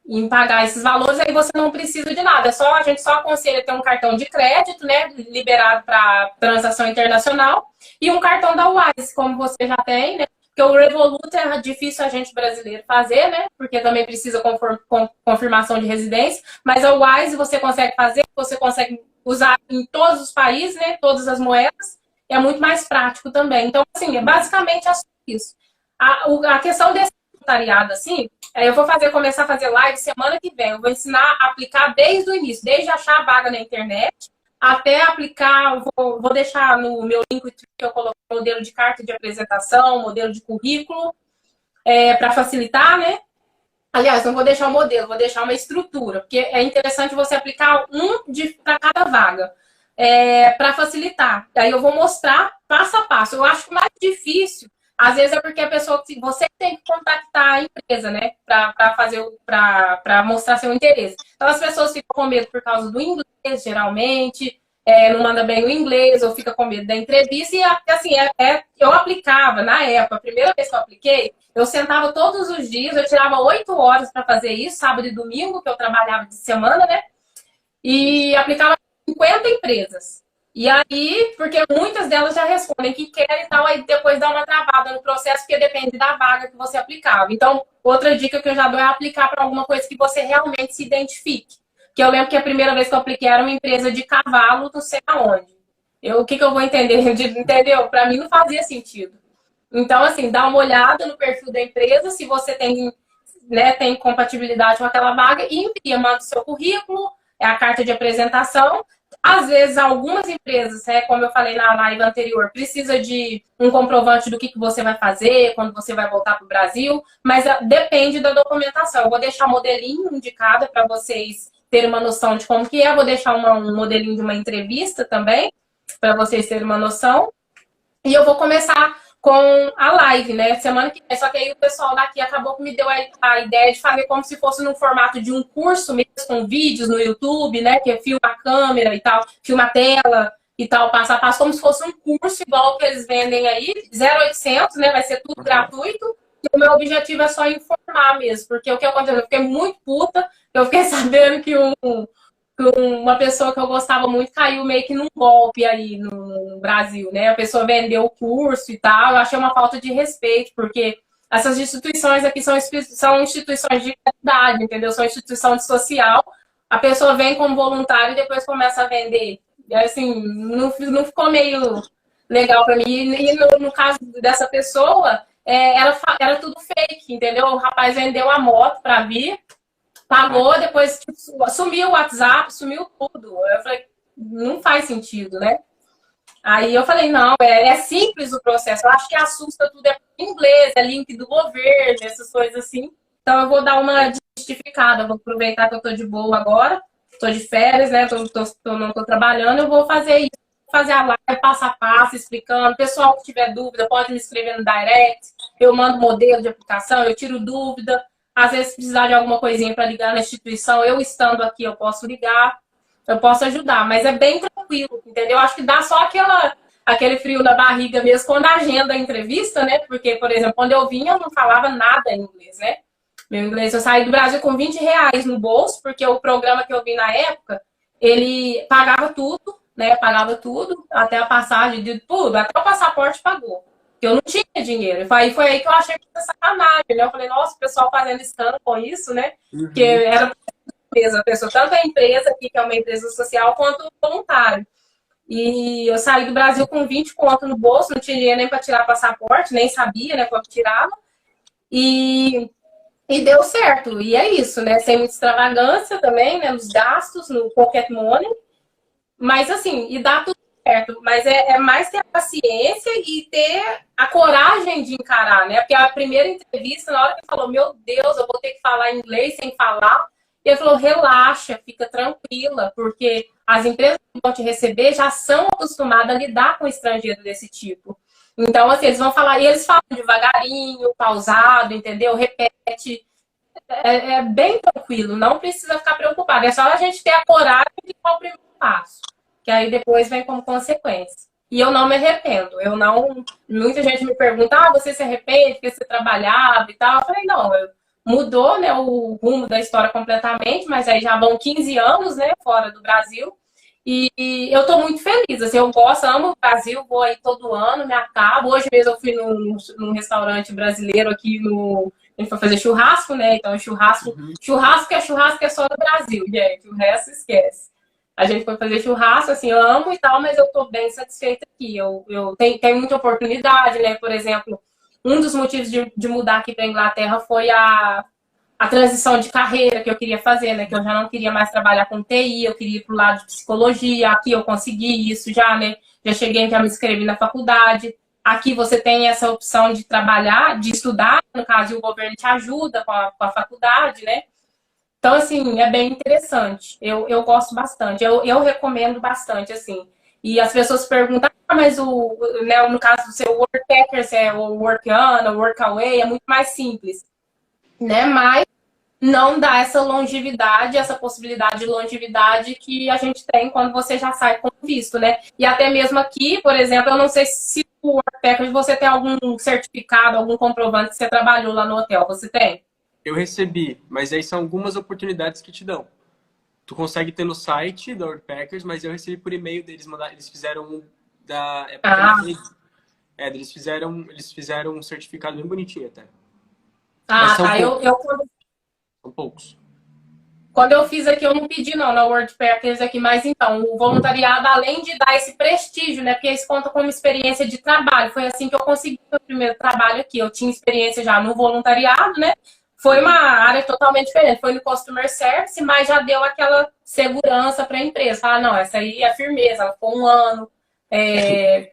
em pagar esses valores, aí você não precisa de nada. A gente só aconselha ter um cartão de crédito, né, liberado para transação internacional, e um cartão da Wise, como você já tem, né? Porque o Revolut é difícil a gente brasileiro fazer, né? Porque também precisa confirmação de residência. Mas o Wise você consegue fazer, você consegue usar em todos os países, né? Todas as moedas. É muito mais prático também. Então, assim, é basicamente isso. A questão desse voluntariado, assim, eu vou começar a fazer live semana que vem. Eu vou ensinar a aplicar desde o início, desde achar a vaga na internet, até aplicar, vou deixar no meu link que eu coloquei modelo de carta de apresentação, modelo de currículo, para facilitar, né? Aliás, não vou deixar o modelo, vou deixar uma estrutura, porque é interessante você aplicar para cada vaga, para facilitar. Aí eu vou mostrar passo a passo. Eu acho que o mais difícil, às vezes, é porque a pessoa, você tem que contactar a empresa, né? Para mostrar seu interesse. Então, as pessoas ficam com medo por causa do inglês, geralmente, não manda bem o inglês, ou fica com medo da entrevista. E, assim, eu aplicava, na época, a primeira vez que eu apliquei, eu sentava todos os dias, eu tirava 8 horas para fazer isso, sábado e domingo, que eu trabalhava de semana, né? E aplicava 50 empresas. E aí, porque muitas delas já respondem que querem e tal, aí depois dá uma travada no processo, porque depende da vaga que você aplicava. Então, outra dica que eu já dou é aplicar para alguma coisa que você realmente se identifique. Que eu lembro que a primeira vez que eu apliquei era uma empresa de cavalo, não sei aonde. O que eu vou entender? Entendeu? Para mim não fazia sentido. Então, assim, dá uma olhada no perfil da empresa, se você tem, né, tem compatibilidade com aquela vaga, e envia, manda o seu currículo, a carta de apresentação. Às vezes, algumas empresas, como eu falei na live anterior, precisa de um comprovante do que você vai fazer, quando você vai voltar para o Brasil, mas depende da documentação. Eu vou deixar modelinho indicado para vocês terem uma noção de como que é. Eu vou deixar um modelinho de uma entrevista também, para vocês terem uma noção. E eu vou começar com a live, né? Semana que vem. Só que aí o pessoal daqui acabou que me deu a ideia de fazer como se fosse no formato de um curso mesmo, com vídeos no YouTube, né? Que filma a câmera e tal, filma a tela e tal, passo a passo, como se fosse um curso igual que eles vendem aí, 0800, né? Vai ser tudo gratuito. E o meu objetivo é só informar mesmo, porque o que aconteceu? Eu fiquei muito puta, eu fiquei sabendo que uma pessoa que eu gostava muito caiu meio que num golpe aí no Brasil, né? A pessoa vendeu o curso e tal. Eu achei uma falta de respeito, porque essas instituições aqui são instituições de caridade, entendeu? São instituições social. A pessoa vem como voluntário e depois começa a vender. E assim, não ficou meio legal para mim. E no caso dessa pessoa, era tudo fake, entendeu? O rapaz vendeu a moto para vir, pagou, depois sumiu o WhatsApp, sumiu tudo. Eu falei, não faz sentido, né? Aí eu falei, não, é simples o processo. Eu acho que assusta tudo, é em inglês, é link do governo, essas coisas assim. Então eu vou dar uma justificada, vou aproveitar que eu tô de boa agora, tô de férias, né? Não tô trabalhando, eu vou fazer isso. Fazer a live passo a passo, explicando. Pessoal que tiver dúvida, pode me escrever no direct. Eu mando modelo de aplicação, eu tiro dúvida. Às vezes, se precisar de alguma coisinha para ligar na instituição, eu estando aqui, eu posso ligar, eu posso ajudar. Mas é bem tranquilo, entendeu? Acho que dá só aquele frio na barriga mesmo quando agenda a entrevista, né? Porque, por exemplo, quando eu vinha, eu não falava nada em inglês, né? Meu inglês, eu saí do Brasil com R$ 20 no bolso, porque o programa que eu vi na época, ele pagava tudo, né? Pagava tudo, até a passagem de tudo, até o passaporte pagou. Eu não tinha dinheiro. Aí foi aí que eu achei que era sacanagem, né? Eu falei, nossa, o pessoal fazendo escândalo com isso, né? Porque era a pessoa, tanto a empresa aqui, que é uma empresa social, quanto o voluntário. E eu saí do Brasil com 20 conto no bolso, não tinha dinheiro nem para tirar passaporte, nem sabia, né, quando tirava. E deu certo. E é isso, né? Sem muita extravagância também, né? Nos gastos, no pocket money. Mas assim, e dá tudo certo. Mas é mais ter a paciência e ter a coragem de encarar, né? Porque a primeira entrevista, na hora que ele falou, meu Deus, eu vou ter que falar inglês sem falar. E ele falou, relaxa, fica tranquila, porque as empresas que vão te receber já são acostumadas a lidar com estrangeiro desse tipo. Então, assim, eles vão falar, e eles falam devagarinho, pausado, entendeu? Repete. É bem tranquilo, não precisa ficar preocupado. É só a gente ter a coragem de dar o primeiro passo, que aí depois vem como consequência. E eu não me arrependo. Muita gente me pergunta, você se arrepende porque você trabalhava e tal? Eu falei, não, mudou, né, o rumo da história completamente, mas aí já vão 15 anos, né, fora do Brasil. E eu tô muito feliz, assim, eu gosto, amo o Brasil, vou aí todo ano, me acabo. Hoje mesmo eu fui num restaurante brasileiro aqui no... A gente foi fazer churrasco, né? Então, Uhum. churrasco é só no Brasil, gente. O resto esquece. A gente foi fazer churrasco, assim, eu amo e tal, mas eu tô bem satisfeita aqui. Eu tenho muita oportunidade, né? Por exemplo, um dos motivos de mudar aqui pra Inglaterra foi a transição de carreira que eu queria fazer, né? Que eu já não queria mais trabalhar com TI, eu queria ir pro lado de psicologia. Aqui eu consegui isso já, né? Já cheguei, já me inscrevi na faculdade. Aqui você tem essa opção de trabalhar, de estudar, no caso, e o governo te ajuda com a faculdade, né? Então, assim, é bem interessante. Eu gosto bastante. Eu recomendo bastante, assim. E as pessoas perguntam, ah, mas né, no caso do seu Workpackers, o Workana, o Workaway, é muito mais simples, né? Mas não dá essa longevidade, essa possibilidade de longevidade que a gente tem quando você já sai com visto, né? E até mesmo aqui, por exemplo, eu não sei se o Workpackers você tem algum certificado, algum comprovante que você trabalhou lá no hotel. Você tem? Eu recebi, mas aí são algumas oportunidades que te dão. Tu consegue ter no site da Worldpackers, mas eu recebi por e-mail deles, eles fizeram da época da Ah, rede. Eles fizeram um certificado bem bonitinho até. Mas ah, são tá. poucos, são poucos. Quando eu fiz aqui, eu não pedi não na WordPackers aqui, mas então, o voluntariado, além de dar esse prestígio, né? Porque eles contam como experiência de trabalho. Foi assim que eu consegui meu primeiro trabalho aqui. Eu tinha experiência já no voluntariado, né? Foi uma área totalmente diferente. Foi no Customer Service, mas já deu aquela segurança para a empresa. Ah, não, essa aí é firmeza, ela ficou um ano,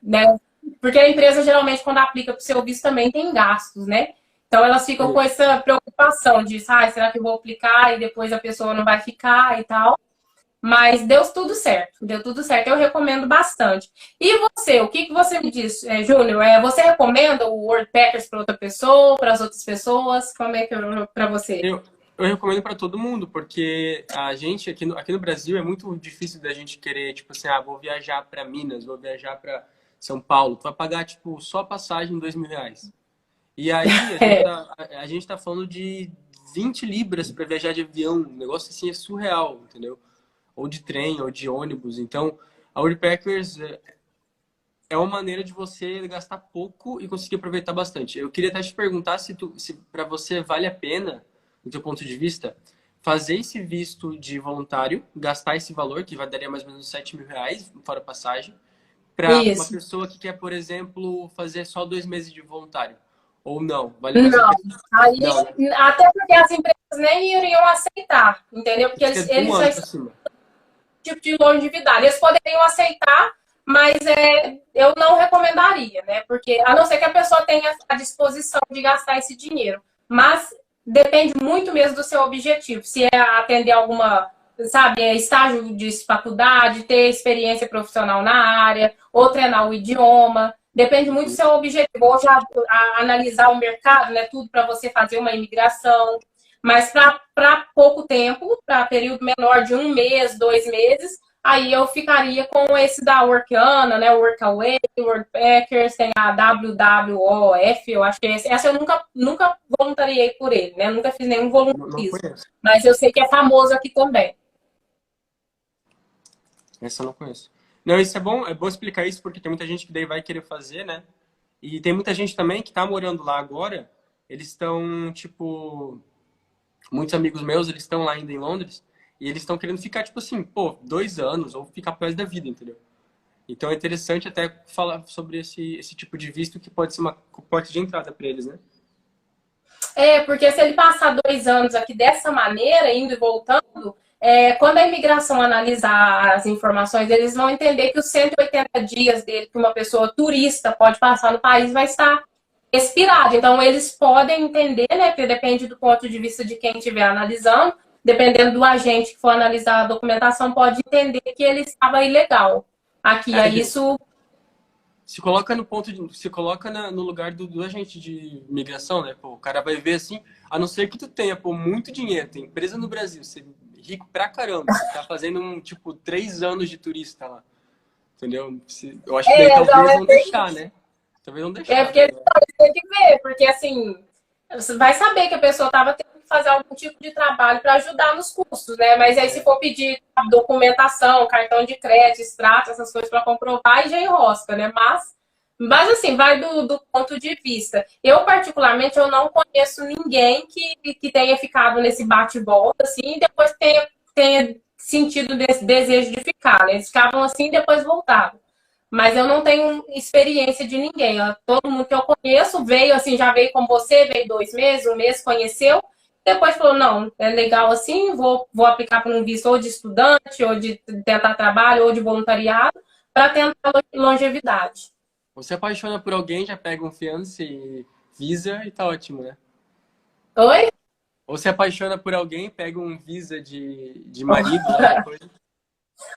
né? Porque a empresa, geralmente, quando aplica para o seu visto, também tem gastos, né? Então elas ficam com essa preocupação de, ah, será que eu vou aplicar e depois a pessoa não vai ficar e tal. Mas deu tudo certo, deu tudo certo. Eu recomendo bastante. E você, o que você me diz, Júnior? Você recomenda o WordPackers para outra pessoa, para as outras pessoas? Como é que é para você? Eu, eu recomendo para todo mundo, porque a gente aqui no Brasil é muito difícil da gente querer, tipo assim, ah, vou viajar para Minas, vou viajar para São Paulo. Tu vai pagar, tipo, só a passagem R$ 2.000. E aí É, a gente tá falando de 20 libras para viajar de avião. Um negócio assim é surreal, entendeu? Ou de trem, ou de ônibus. Então, a Woodpeckers é uma maneira de você gastar pouco e conseguir aproveitar bastante. Eu queria até te perguntar se para você vale a pena, do teu ponto de vista, fazer esse visto de voluntário, gastar esse valor, que vai daria mais ou menos R$ 7.000, fora passagem, para uma isso. pessoa que quer, por exemplo, fazer só 2 meses de voluntário. Ou não, vale mais a Não. pena. Aí, Não, né? até porque as empresas nem iriam aceitar, entendeu? Porque Tem que eles, ser um eles já ano para estão cima. tipo de longevidade. Eles poderiam aceitar, mas eu não recomendaria, né? Porque, a não ser que a pessoa tenha a disposição de gastar esse dinheiro. Mas depende muito mesmo do seu objetivo. Se é atender alguma, sabe, estágio de faculdade, ter experiência profissional na área, ou treinar o idioma. Depende muito do seu objetivo. Ou já analisar o mercado, né? Tudo para você fazer uma imigração. Mas para pouco tempo, para período menor de 1 mês, 2 meses, aí eu ficaria com esse da Workana, né? Workaway, Workpackers, tem a WWOF, eu acho que essa eu nunca voluntariei por ele, né? Nunca fiz nenhum Não, não voluntarismo. conheço. Mas eu sei que é famoso aqui também. Essa eu não conheço. Não, isso é bom explicar isso, porque tem muita gente que daí vai querer fazer, né? E tem muita gente também que tá morando lá agora, eles estão, tipo, muitos amigos meus, eles estão lá ainda em Londres, e eles estão querendo ficar, tipo assim, pô, 2 anos, ou ficar pro resto da vida, entendeu? Então é interessante até falar sobre esse tipo de visto que pode ser uma porta de entrada para eles, né? Porque se ele passar 2 anos aqui dessa maneira, indo e voltando, quando a imigração analisar as informações, eles vão entender que os 180 dias dele, que uma pessoa turista pode passar no país, vai estar expirado. Então, eles podem entender, né? Porque depende do ponto de vista de quem estiver analisando, dependendo do agente que for analisar a documentação, pode entender que ele estava ilegal aqui. É, Aí isso se coloca no se coloca no lugar do agente de imigração, né? Pô, o cara vai ver assim, a não ser que tu tenha, pô, muito dinheiro, tem empresa no Brasil, você é rico pra caramba, você tá fazendo tipo 3 anos de turista lá, entendeu? Eu acho que daí não talvez é não deixar, né? Talvez não deixar, porque né? não, eles têm que ver, porque assim, você vai saber que a pessoa estava tendo fazer algum tipo de trabalho para ajudar nos custos, né? Mas aí, se for pedir documentação, cartão de crédito, extrato, essas coisas para comprovar, aí já enrosca, né? Mas assim, vai do ponto de vista. Eu, particularmente, eu não conheço ninguém que tenha ficado nesse bate-volta, assim, e depois tenha sentido desse desejo de ficar, né? Eles ficavam assim e depois voltavam. Mas eu não tenho experiência de ninguém. Todo mundo que eu conheço veio assim, já veio com você, veio 2 meses, um mês, conheceu. Depois falou, não, é legal assim, vou aplicar para um visto ou de estudante, ou de tentar trabalho, ou de voluntariado, para tentar longevidade. Você apaixona por alguém, já pega um fiancé, visa e tá ótimo, né? Oi? Ou se apaixona por alguém, pega um visa de marido, lá, coisa.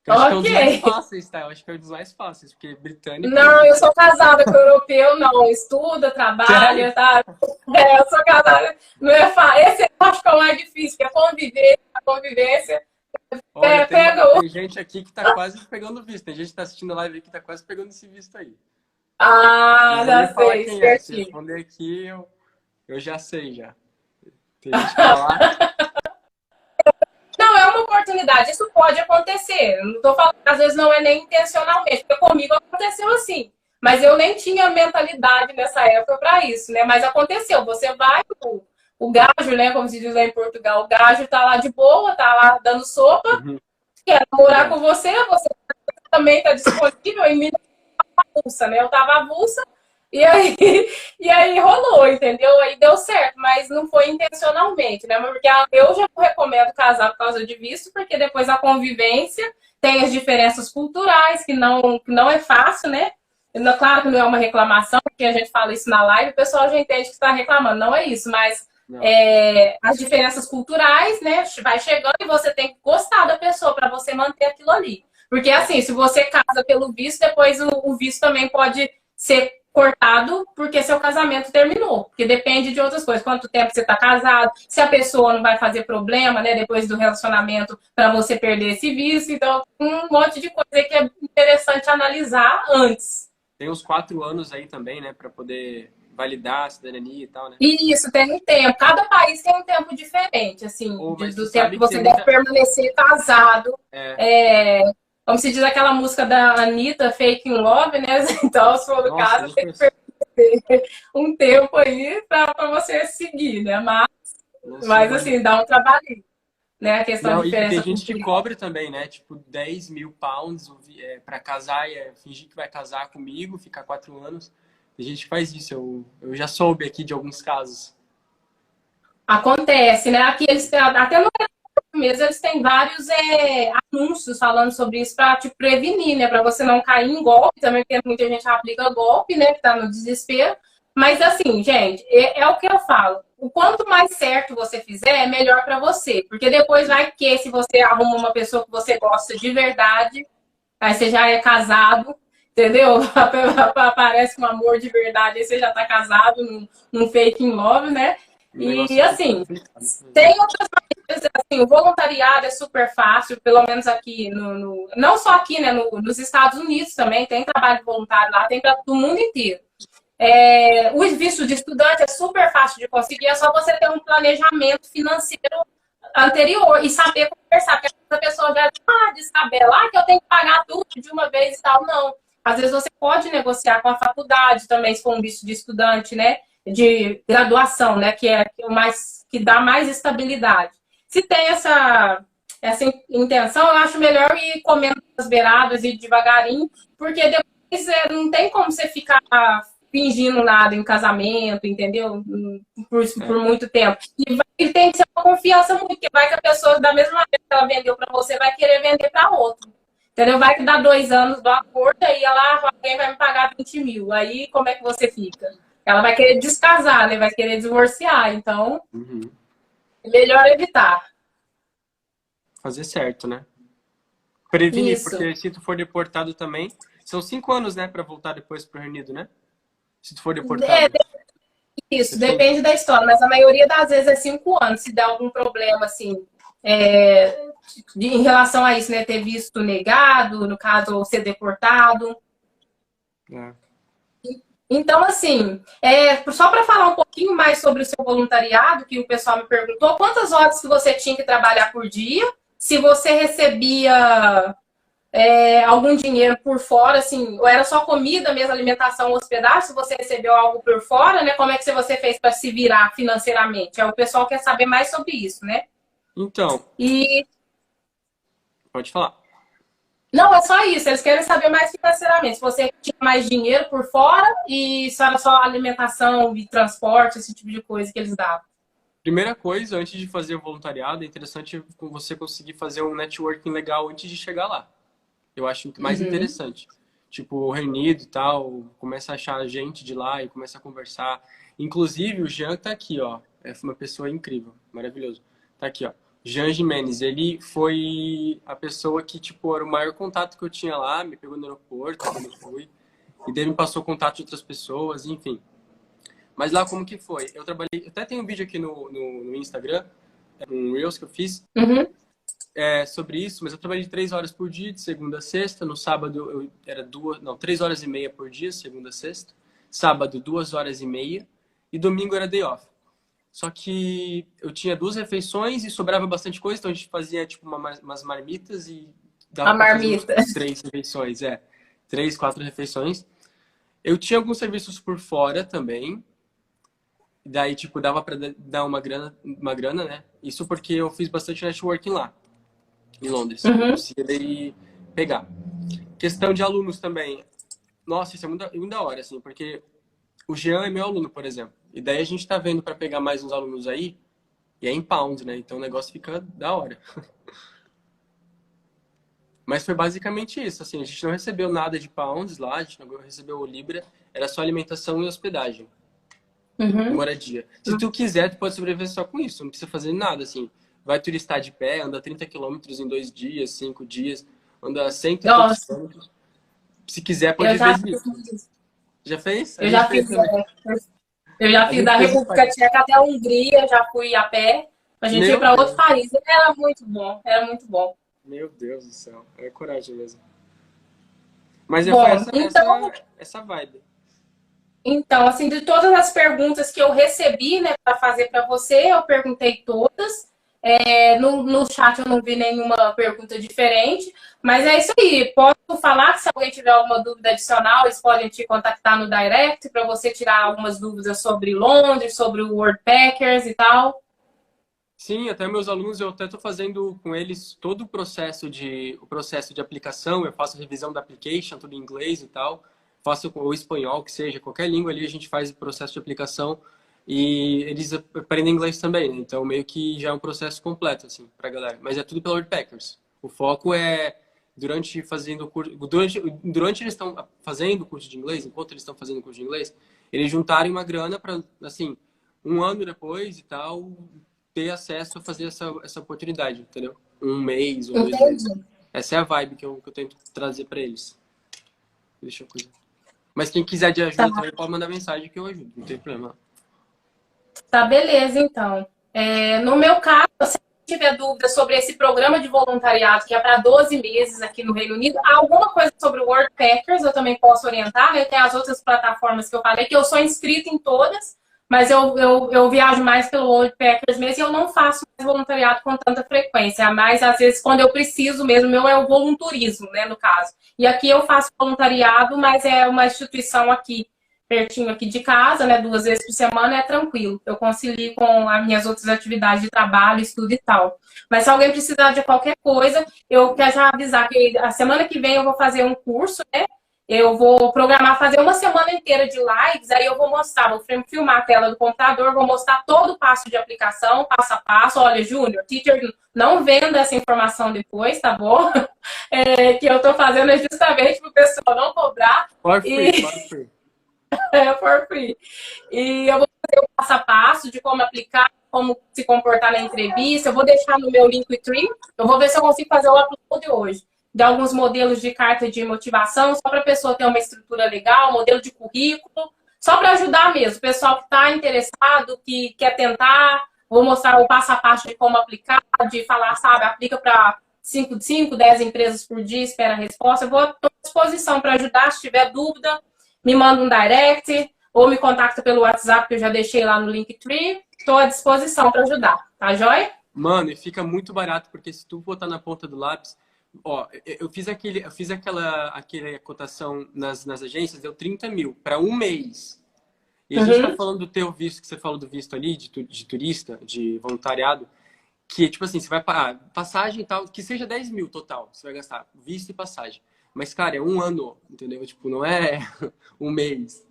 Eu acho que é um dos mais Ok. fáceis, tá? Eu acho que é um dos mais fáceis, porque britânico. Não, eu sou casada com europeu, não. Estuda, Sério? trabalha, tá? Eu sou casada. Não é fácil. Esse eu acho que é o mais difícil, que é conviver, a convivência. Olha, Pega o. tem gente aqui que tá quase pegando visto. Tem gente que tá assistindo a live aqui que tá quase pegando esse visto aí. Não Ah, vou nem já falar sei, quem é. Se certinho. responder aqui, eu já sei já. Tem gente que tá lá. Não, é uma oportunidade, isso pode acontecer. Não estou falando que às vezes não é nem intencionalmente, porque comigo aconteceu assim. Mas eu nem tinha mentalidade nessa época para isso, né? Mas aconteceu. Você vai, o gajo, né? Como se diz lá em Portugal, o gajo tá lá de boa, tá lá dando sopa, Uhum, quer namorar verdade. com você também tá disponível em mim avulsa, né? Eu tava avulsa e aí, e aí rolou, entendeu? Aí deu certo, mas não foi intencionalmente, né? Porque eu já não recomendo casar por causa de visto, porque depois a convivência tem as diferenças culturais, que não é fácil, né? Claro que não é uma reclamação, porque a gente fala isso na live, o pessoal já entende que está reclamando, não é isso, mas Não. as diferenças culturais, né? Vai chegando e você tem que gostar da pessoa para você manter aquilo ali. Porque assim, se você casa pelo visto, depois o visto também pode ser cortado porque seu casamento terminou. Porque depende de outras coisas. Quanto tempo você está casado, se a pessoa não vai fazer problema, né, depois do relacionamento para você perder esse visto. Então, um monte de coisa que é interessante analisar antes. Tem uns 4 anos aí também, né? Pra poder validar a cidadania e tal, né? E isso tem um tempo. Cada país tem um tempo diferente, assim, Ou, mas tu do tempo sabe que que tem você deve muita. permanecer casado. É, É, como se diz aquela música da Anitta, Fake in Love, né? Então, se for do nossa, caso, nem tem que conheço. perder um tempo aí para você seguir, né? Lançou Mas agora. assim, dá um trabalhinho, né? A questão de Não, e tem diferença gente que cultural. cobra também, né? Tipo, 10 mil pounds pra casar e fingir que vai casar comigo, ficar 4 anos. Tem gente que faz isso. Eu já soube aqui de alguns casos. Acontece, né? Aqui eles têm, até no mesmo, eles têm vários anúncios falando sobre isso para te prevenir, né? Para você não cair em golpe também, porque muita gente aplica golpe, né? Que tá no desespero. Mas assim, gente, é o que eu falo. O quanto mais certo você fizer, é melhor para você. Porque depois vai que, se você arruma uma pessoa que você gosta de verdade, aí você já é casado, entendeu? Aparece um amor de verdade, aí você já tá casado num fake in love, né? O E negócio fica assim, complicado. tem outras maneiras, assim, o voluntariado é super fácil, pelo menos aqui, não só aqui, né, nos Estados Unidos também, tem trabalho voluntário lá, tem para o mundo inteiro. O visto de estudante é super fácil de conseguir, é só você ter um planejamento financeiro anterior e saber conversar, porque a pessoa já descabelar que eu tenho que pagar tudo de uma vez e tal, não. Às vezes você pode negociar com a faculdade também, se for um visto de estudante, né? De graduação, né? Que é o mais que dá mais estabilidade. Se tem essa intenção, eu acho melhor ir comendo as beiradas e devagarinho, porque depois não tem como você ficar fingindo nada em casamento, entendeu? Por É. muito tempo. E tem que ser uma confiança muito, porque vai que a pessoa, da mesma vez que ela vendeu para você, vai querer vender para outro. Entendeu? Vai que dá 2 anos do acordo, aí alguém vai me pagar 20 mil. Aí como é que você fica? Ela vai querer descasar, né? Vai querer divorciar. Então, Uhum. é melhor evitar. Fazer certo, né? Prevenir, Isso. porque se tu for deportado também, são 5 anos, né, pra voltar depois pro Reino Unido, né? Se tu for É, deportado. isso, Depende. depende da história, mas a maioria das vezes é 5 anos, se der algum problema, assim, em relação a isso, né? Ter visto negado, no caso, ou ser deportado. É. Então, assim, só para falar um pouquinho mais sobre o seu voluntariado, que o pessoal me perguntou, quantas horas que você tinha que trabalhar por dia? Se você recebia algum dinheiro por fora, assim, ou era só comida mesmo, alimentação, hospedagem, se você recebeu algo por fora, né? Como é que você fez para se virar financeiramente? O pessoal quer saber mais sobre isso, né? Então, E pode falar. não, é só isso, eles querem saber mais financeiramente. Se você tinha mais dinheiro por fora e se era só alimentação e transporte, esse tipo de coisa que eles davam. Primeira coisa, antes de fazer o voluntariado, é interessante você conseguir fazer um networking legal antes de chegar lá. Eu acho mais Uhum. interessante. Tipo, o Reino Unido e tal, começa a achar gente de lá e começa a conversar. Inclusive, o Jean tá aqui, ó. É uma pessoa incrível, maravilhoso. Tá aqui, ó. Jean Jimenez, ele foi a pessoa que, tipo, era o maior contato que eu tinha lá, me pegou no aeroporto quando eu fui, e daí me passou contato de outras pessoas, enfim. Mas lá como que foi? Eu trabalhei, eu até tenho um vídeo aqui no Instagram, um Reels que eu fiz, Uhum. sobre isso, mas eu trabalhei 3 horas por dia, de segunda a sexta. No sábado eu era 3 horas e meia por dia, segunda a sexta. Sábado, 2 horas e meia. E domingo era day off. Só que eu tinha 2 refeições e sobrava bastante coisa, então a gente fazia tipo umas marmitas e A dava para fazer uns marmita. 3 refeições, 3, 4 refeições. Eu tinha alguns serviços por fora também. Daí, tipo, dava para dar uma grana, né? Isso porque eu fiz bastante networking lá em Londres. Eu Uhum. conseguia daí pegar. Questão de alunos também. Nossa, isso é muito da hora, assim, porque o Jean é meu aluno, por exemplo. E daí a gente tá vendo para pegar mais uns alunos aí, e é em pound, né? Então o negócio fica da hora. Mas foi basicamente isso, assim, a gente não recebeu nada de pounds lá, a gente não recebeu libra, era só alimentação e hospedagem, e Uhum. moradia. Se tu quiser, tu pode sobreviver só com isso, não precisa fazer nada, assim. Vai turistar de pé, anda 30 quilômetros em 2 dias, 5 dias, anda cento e poucos Nossa, quilômetros. Se quiser, eu pode já ver isso. fiz, Já fez? A eu gente já fez fiz, também. eu já A fiz gente da fez os República países. Tcheca até a Hungria, já fui a pé. A gente ia Meu para outro Deus. país. Era muito bom, era muito bom. Meu Deus do céu. É coragem mesmo. Mas foi Bom, essa, então, essa, essa vibe. assim, de todas as perguntas que eu recebi, né, para fazer para você, eu perguntei todas. No chat eu não vi nenhuma pergunta diferente, mas é isso aí. Posso falar que se alguém tiver alguma dúvida adicional, eles podem te contactar no direct para você tirar algumas dúvidas sobre Londres, sobre o Worldpackers e tal. Sim, até meus alunos, eu até estou fazendo com eles todo o processo de aplicação. Eu faço revisão da application, tudo em inglês e tal. Faço o espanhol, que seja, qualquer língua ali a gente faz o processo de aplicação e eles aprendem inglês também, né? Então meio que já é um processo completo assim para galera. Mas é tudo pelo Wordpackers. O foco é durante fazendo o curso, durante eles estão fazendo o curso de inglês, enquanto eles estão fazendo o curso de inglês, eles juntarem uma grana para assim um ano depois e tal ter acesso a fazer essa oportunidade, entendeu? 1 mês ou 2 meses. Entendi. Essa é a vibe que eu tento trazer para eles. Deixa eu cuidar. Mas quem quiser de Tá, ajuda também pode mandar mensagem que eu ajudo, não tem problema. tá beleza, então. No meu caso, se tiver dúvida sobre esse programa de voluntariado, que é para 12 meses aqui no Reino Unido, alguma coisa sobre o Worldpackers eu também posso orientar, né? Tem as outras plataformas que eu falei, que eu sou inscrita em todas, mas eu viajo mais pelo Worldpackers mesmo e eu não faço mais voluntariado com tanta frequência. Mas, às vezes, quando eu preciso mesmo, meu é o volunturismo, né, no caso. E aqui eu faço voluntariado, mas é uma instituição aqui pertinho aqui de casa, né? 2 vezes por semana é tranquilo. Eu concilio com as minhas outras atividades de trabalho, estudo e tal. Mas se alguém precisar de qualquer coisa, eu quero já avisar que a semana que vem eu vou fazer um curso, né? Eu vou programar fazer uma semana inteira de lives, aí eu vou mostrar, vou filmar a tela do computador, vou mostrar todo o passo de aplicação, passo a passo. Olha, Júnior, teacher, não venda essa informação depois, tá bom? Que eu tô fazendo é justamente para o pessoal não cobrar. For free, E for free. for free. E eu vou fazer o passo a passo de como aplicar, como se comportar na entrevista. Eu vou deixar no meu Linktree. Eu vou ver se eu consigo fazer o upload hoje de alguns modelos de carta de motivação, só para a pessoa ter uma estrutura legal, modelo de currículo, só para ajudar mesmo. O pessoal que está interessado, que quer tentar, vou mostrar o passo a passo de como aplicar, de falar, sabe, aplica para 5, 10 empresas por dia, espera a resposta. Eu vou à disposição para ajudar, se tiver dúvida. me manda um direct ou me contacta pelo WhatsApp que eu já deixei lá no Linktree. Estou à disposição para ajudar, tá joia? Mano, e fica muito barato, porque se tu botar na ponta do lápis, ó, eu fiz aquela cotação nas agências, deu 30 mil para um mês. E a gente tá falando do teu visto, que você falou do visto ali, de turista, de voluntariado, que, tipo assim, você vai pagar passagem e tal, que seja 10 mil total, você vai gastar visto e passagem. Mas, cara, é um ano, entendeu? Tipo, não é um mês.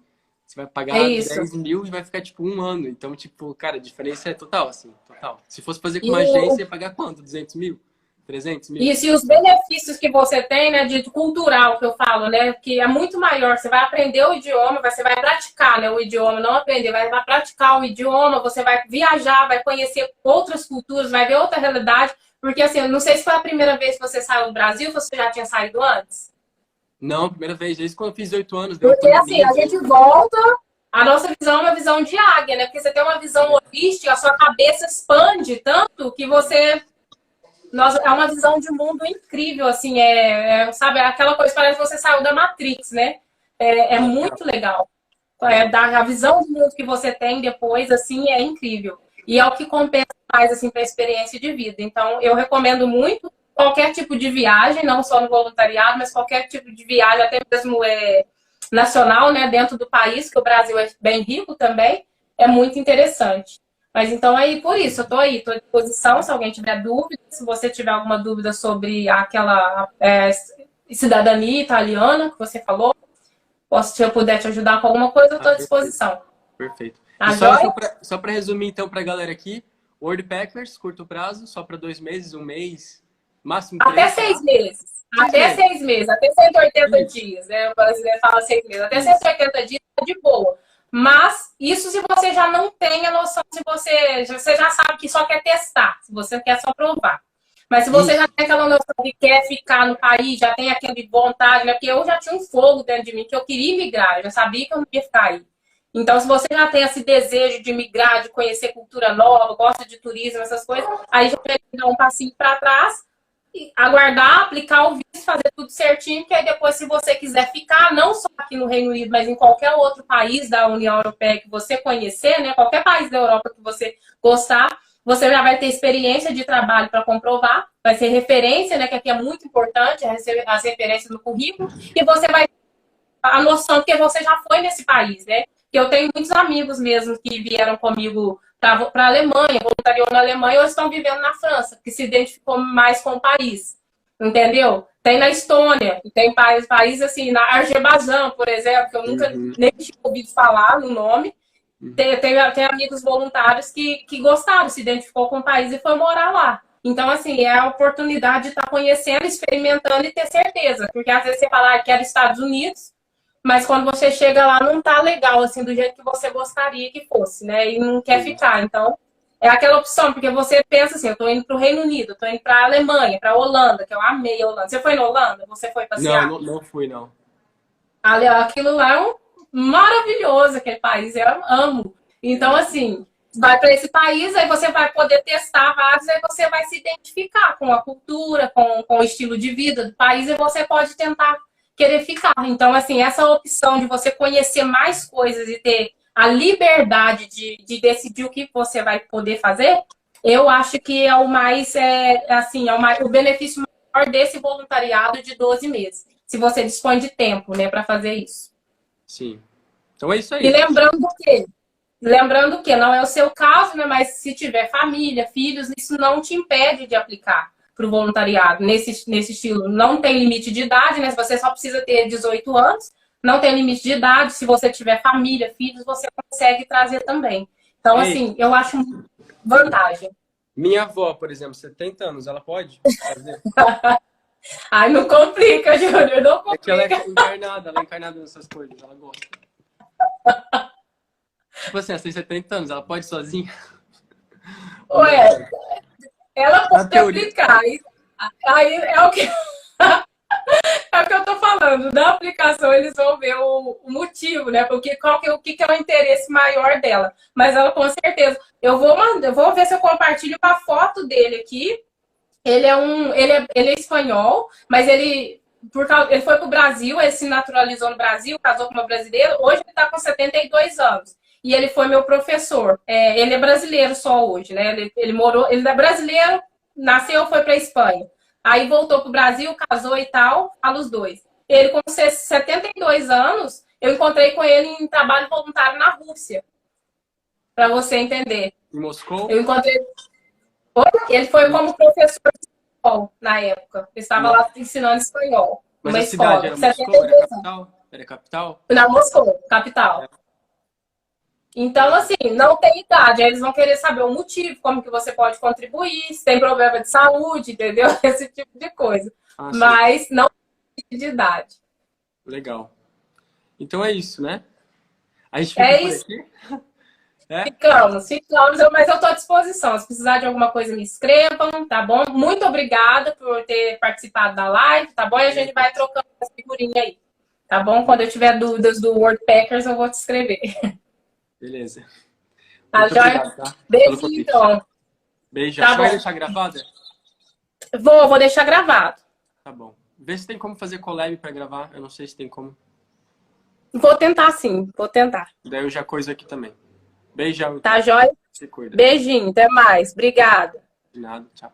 Você vai pagar 10 mil e vai ficar, tipo, um ano. Então, tipo, cara, a diferença é total, assim, total. Se fosse fazer com uma agência, ia pagar quanto? 200 mil? 300 mil? Isso, e os benefícios que você tem, né, de cultural, que eu falo, né, que é muito maior. Você vai aprender o idioma, você vai praticar, né, o idioma, não aprender, vai praticar o idioma, você vai viajar, vai conhecer outras culturas, vai ver outra realidade. Porque, assim, eu não sei se foi a primeira vez que você saiu do Brasil, ou você já tinha saído antes. Não, primeira vez. Desde quando eu fiz 8 anos. Porque, assim, a gente volta, a nossa visão é uma visão de águia, né? Porque você tem uma visão holística, a sua cabeça expande tanto que você... é uma visão de mundo incrível, assim, sabe, aquela coisa, parece que você saiu da Matrix, né? É muito legal. A visão do mundo que você tem depois, assim, é incrível. E é o que compensa mais, assim, para a experiência de vida. Então, eu recomendo muito qualquer tipo de viagem, não só no voluntariado, mas qualquer tipo de viagem, até mesmo nacional, né, dentro do país, que o Brasil é bem rico também, é muito interessante. Mas então aí, por isso, eu tô aí, tô à disposição, se alguém tiver dúvida, se você tiver alguma dúvida sobre aquela cidadania italiana que você falou, se eu puder te ajudar com alguma coisa, eu tô à disposição. Perfeito. Tá, e só para resumir, então, para a galera aqui, Worldpackers, curto prazo, só para 2 meses, um mês, máximo 3, até 6 meses. Até 6 meses, até 180 dias, né? O brasileiro fala 6 meses. Até 180 dias é de boa. Mas isso se você já não tem a noção, se você já sabe que só quer testar, se você quer só provar. Mas se você já tem aquela noção que quer ficar no país, já tem aquele vontade, né? Porque eu já tinha um fogo dentro de mim, que eu queria migrar, eu já sabia que eu não ia ficar aí. Então, se você já tem esse desejo de migrar, de conhecer cultura nova, gosta de turismo, essas coisas, aí já tem que dar um passinho para trás, aguardar, aplicar o visto, fazer tudo certinho, que aí depois, se você quiser ficar, não só aqui no Reino Unido, mas em qualquer outro país da União Europeia que você conhecer, né? Qualquer país da Europa que você gostar, você já vai ter experiência de trabalho para comprovar, vai ser referência, né? Que aqui é muito importante, as referências no currículo, e você vai ter a noção que você já foi nesse país, né? Que eu tenho muitos amigos mesmo que vieram comigo para a Alemanha, voluntariou na Alemanha, ou estão vivendo na França, que se identificou mais com o país. Entendeu? Tem na Estônia, tem países assim, na Argebazã, por exemplo, que eu nunca nem tinha ouvido falar no nome. Tem amigos voluntários que gostaram, se identificou com o país e foi morar lá. Então, assim, é a oportunidade de estar conhecendo, experimentando e ter certeza. Porque às vezes você fala, quero Estados Unidos, mas quando você chega lá não tá legal, assim, do jeito que você gostaria que fosse, né? E não quer ficar. Então, é aquela opção, porque você pensa assim, eu tô indo pro Reino Unido, eu tô indo pra Alemanha, pra Holanda, que eu amei a Holanda. Você foi na Holanda? Você foi passear? Não fui, não. Aquilo lá é maravilhoso, aquele país, eu amo. Então, assim, vai para esse país, aí você vai poder testar vários, aí você vai se identificar com a cultura, com o estilo de vida do país, e você pode tentar querer ficar. Então, assim, essa opção de você conhecer mais coisas e ter a liberdade de decidir o que você vai poder fazer, eu acho que é o mais, o benefício maior desse voluntariado de 12 meses. Se você dispõe de tempo, né, para fazer isso. Sim. Então é isso aí. E lembrando que não é o seu caso, né, mas se tiver família, filhos, isso não te impede de aplicar para o voluntariado. Nesse estilo, não tem limite de idade, né? Você só precisa ter 18 anos, não tem limite de idade. Se você tiver família, filhos, você consegue trazer também. Então, assim, eu acho vantagem. Minha avó, por exemplo, 70 anos, ela pode fazer? Ai, não complica, Júnior, não complica. É que ela é encarnada nessas coisas, ela gosta. Tipo assim, ela tem 70 anos, ela pode sozinha? Ué, ela pode aplicar. Aí é o que... é o que eu tô falando. Na aplicação, eles vão ver o motivo, né? Porque o que é o interesse maior dela. Mas ela, com certeza... Eu vou ver se eu compartilho uma foto dele aqui. Ele é espanhol, mas ele ele foi pro Brasil, ele se naturalizou no Brasil, casou com uma brasileira, hoje ele está com 72 anos. E ele foi meu professor. Ele é brasileiro só hoje, né? Ele morou, ele é brasileiro, nasceu, foi para a Espanha. Aí voltou pro Brasil, casou e tal, fala os dois. Ele com 72 anos, eu encontrei com ele em trabalho voluntário na Rússia. Para você entender. Em Moscou? Eu encontrei. Ele foi como professor de espanhol na época. Ele estava lá ensinando espanhol. Mas uma a escola. cidade era Moscou? Era capital? Era capital? Na Moscou, capital. Então, assim, não tem idade. Aí eles vão querer saber o motivo, como que você pode contribuir, se tem problema de saúde, entendeu? Esse tipo de coisa. Mas não tem de idade. Legal. Então é isso, né? A gente fica por aqui. Ficamos, mas eu estou à disposição. Se precisar de alguma coisa, me escrevam, tá bom? Muito obrigada por ter participado da live, tá bom? E a gente vai trocando essa figurinha aí, tá bom? Quando eu tiver dúvidas do Wordpackers, eu vou te escrever. Beleza. Tá, joia? Tá? Beijo, então. Beijo. Tá Você vai bom. deixar gravada? Vou deixar gravado. Tá bom. Vê se tem como fazer collab para gravar. Eu não sei se tem como. Vou tentar, sim. Vou tentar. Daí eu já coiso aqui também. Beijão. Tá, joia? Se cuida. Beijinho. Até mais. Obrigada. De nada. Tchau.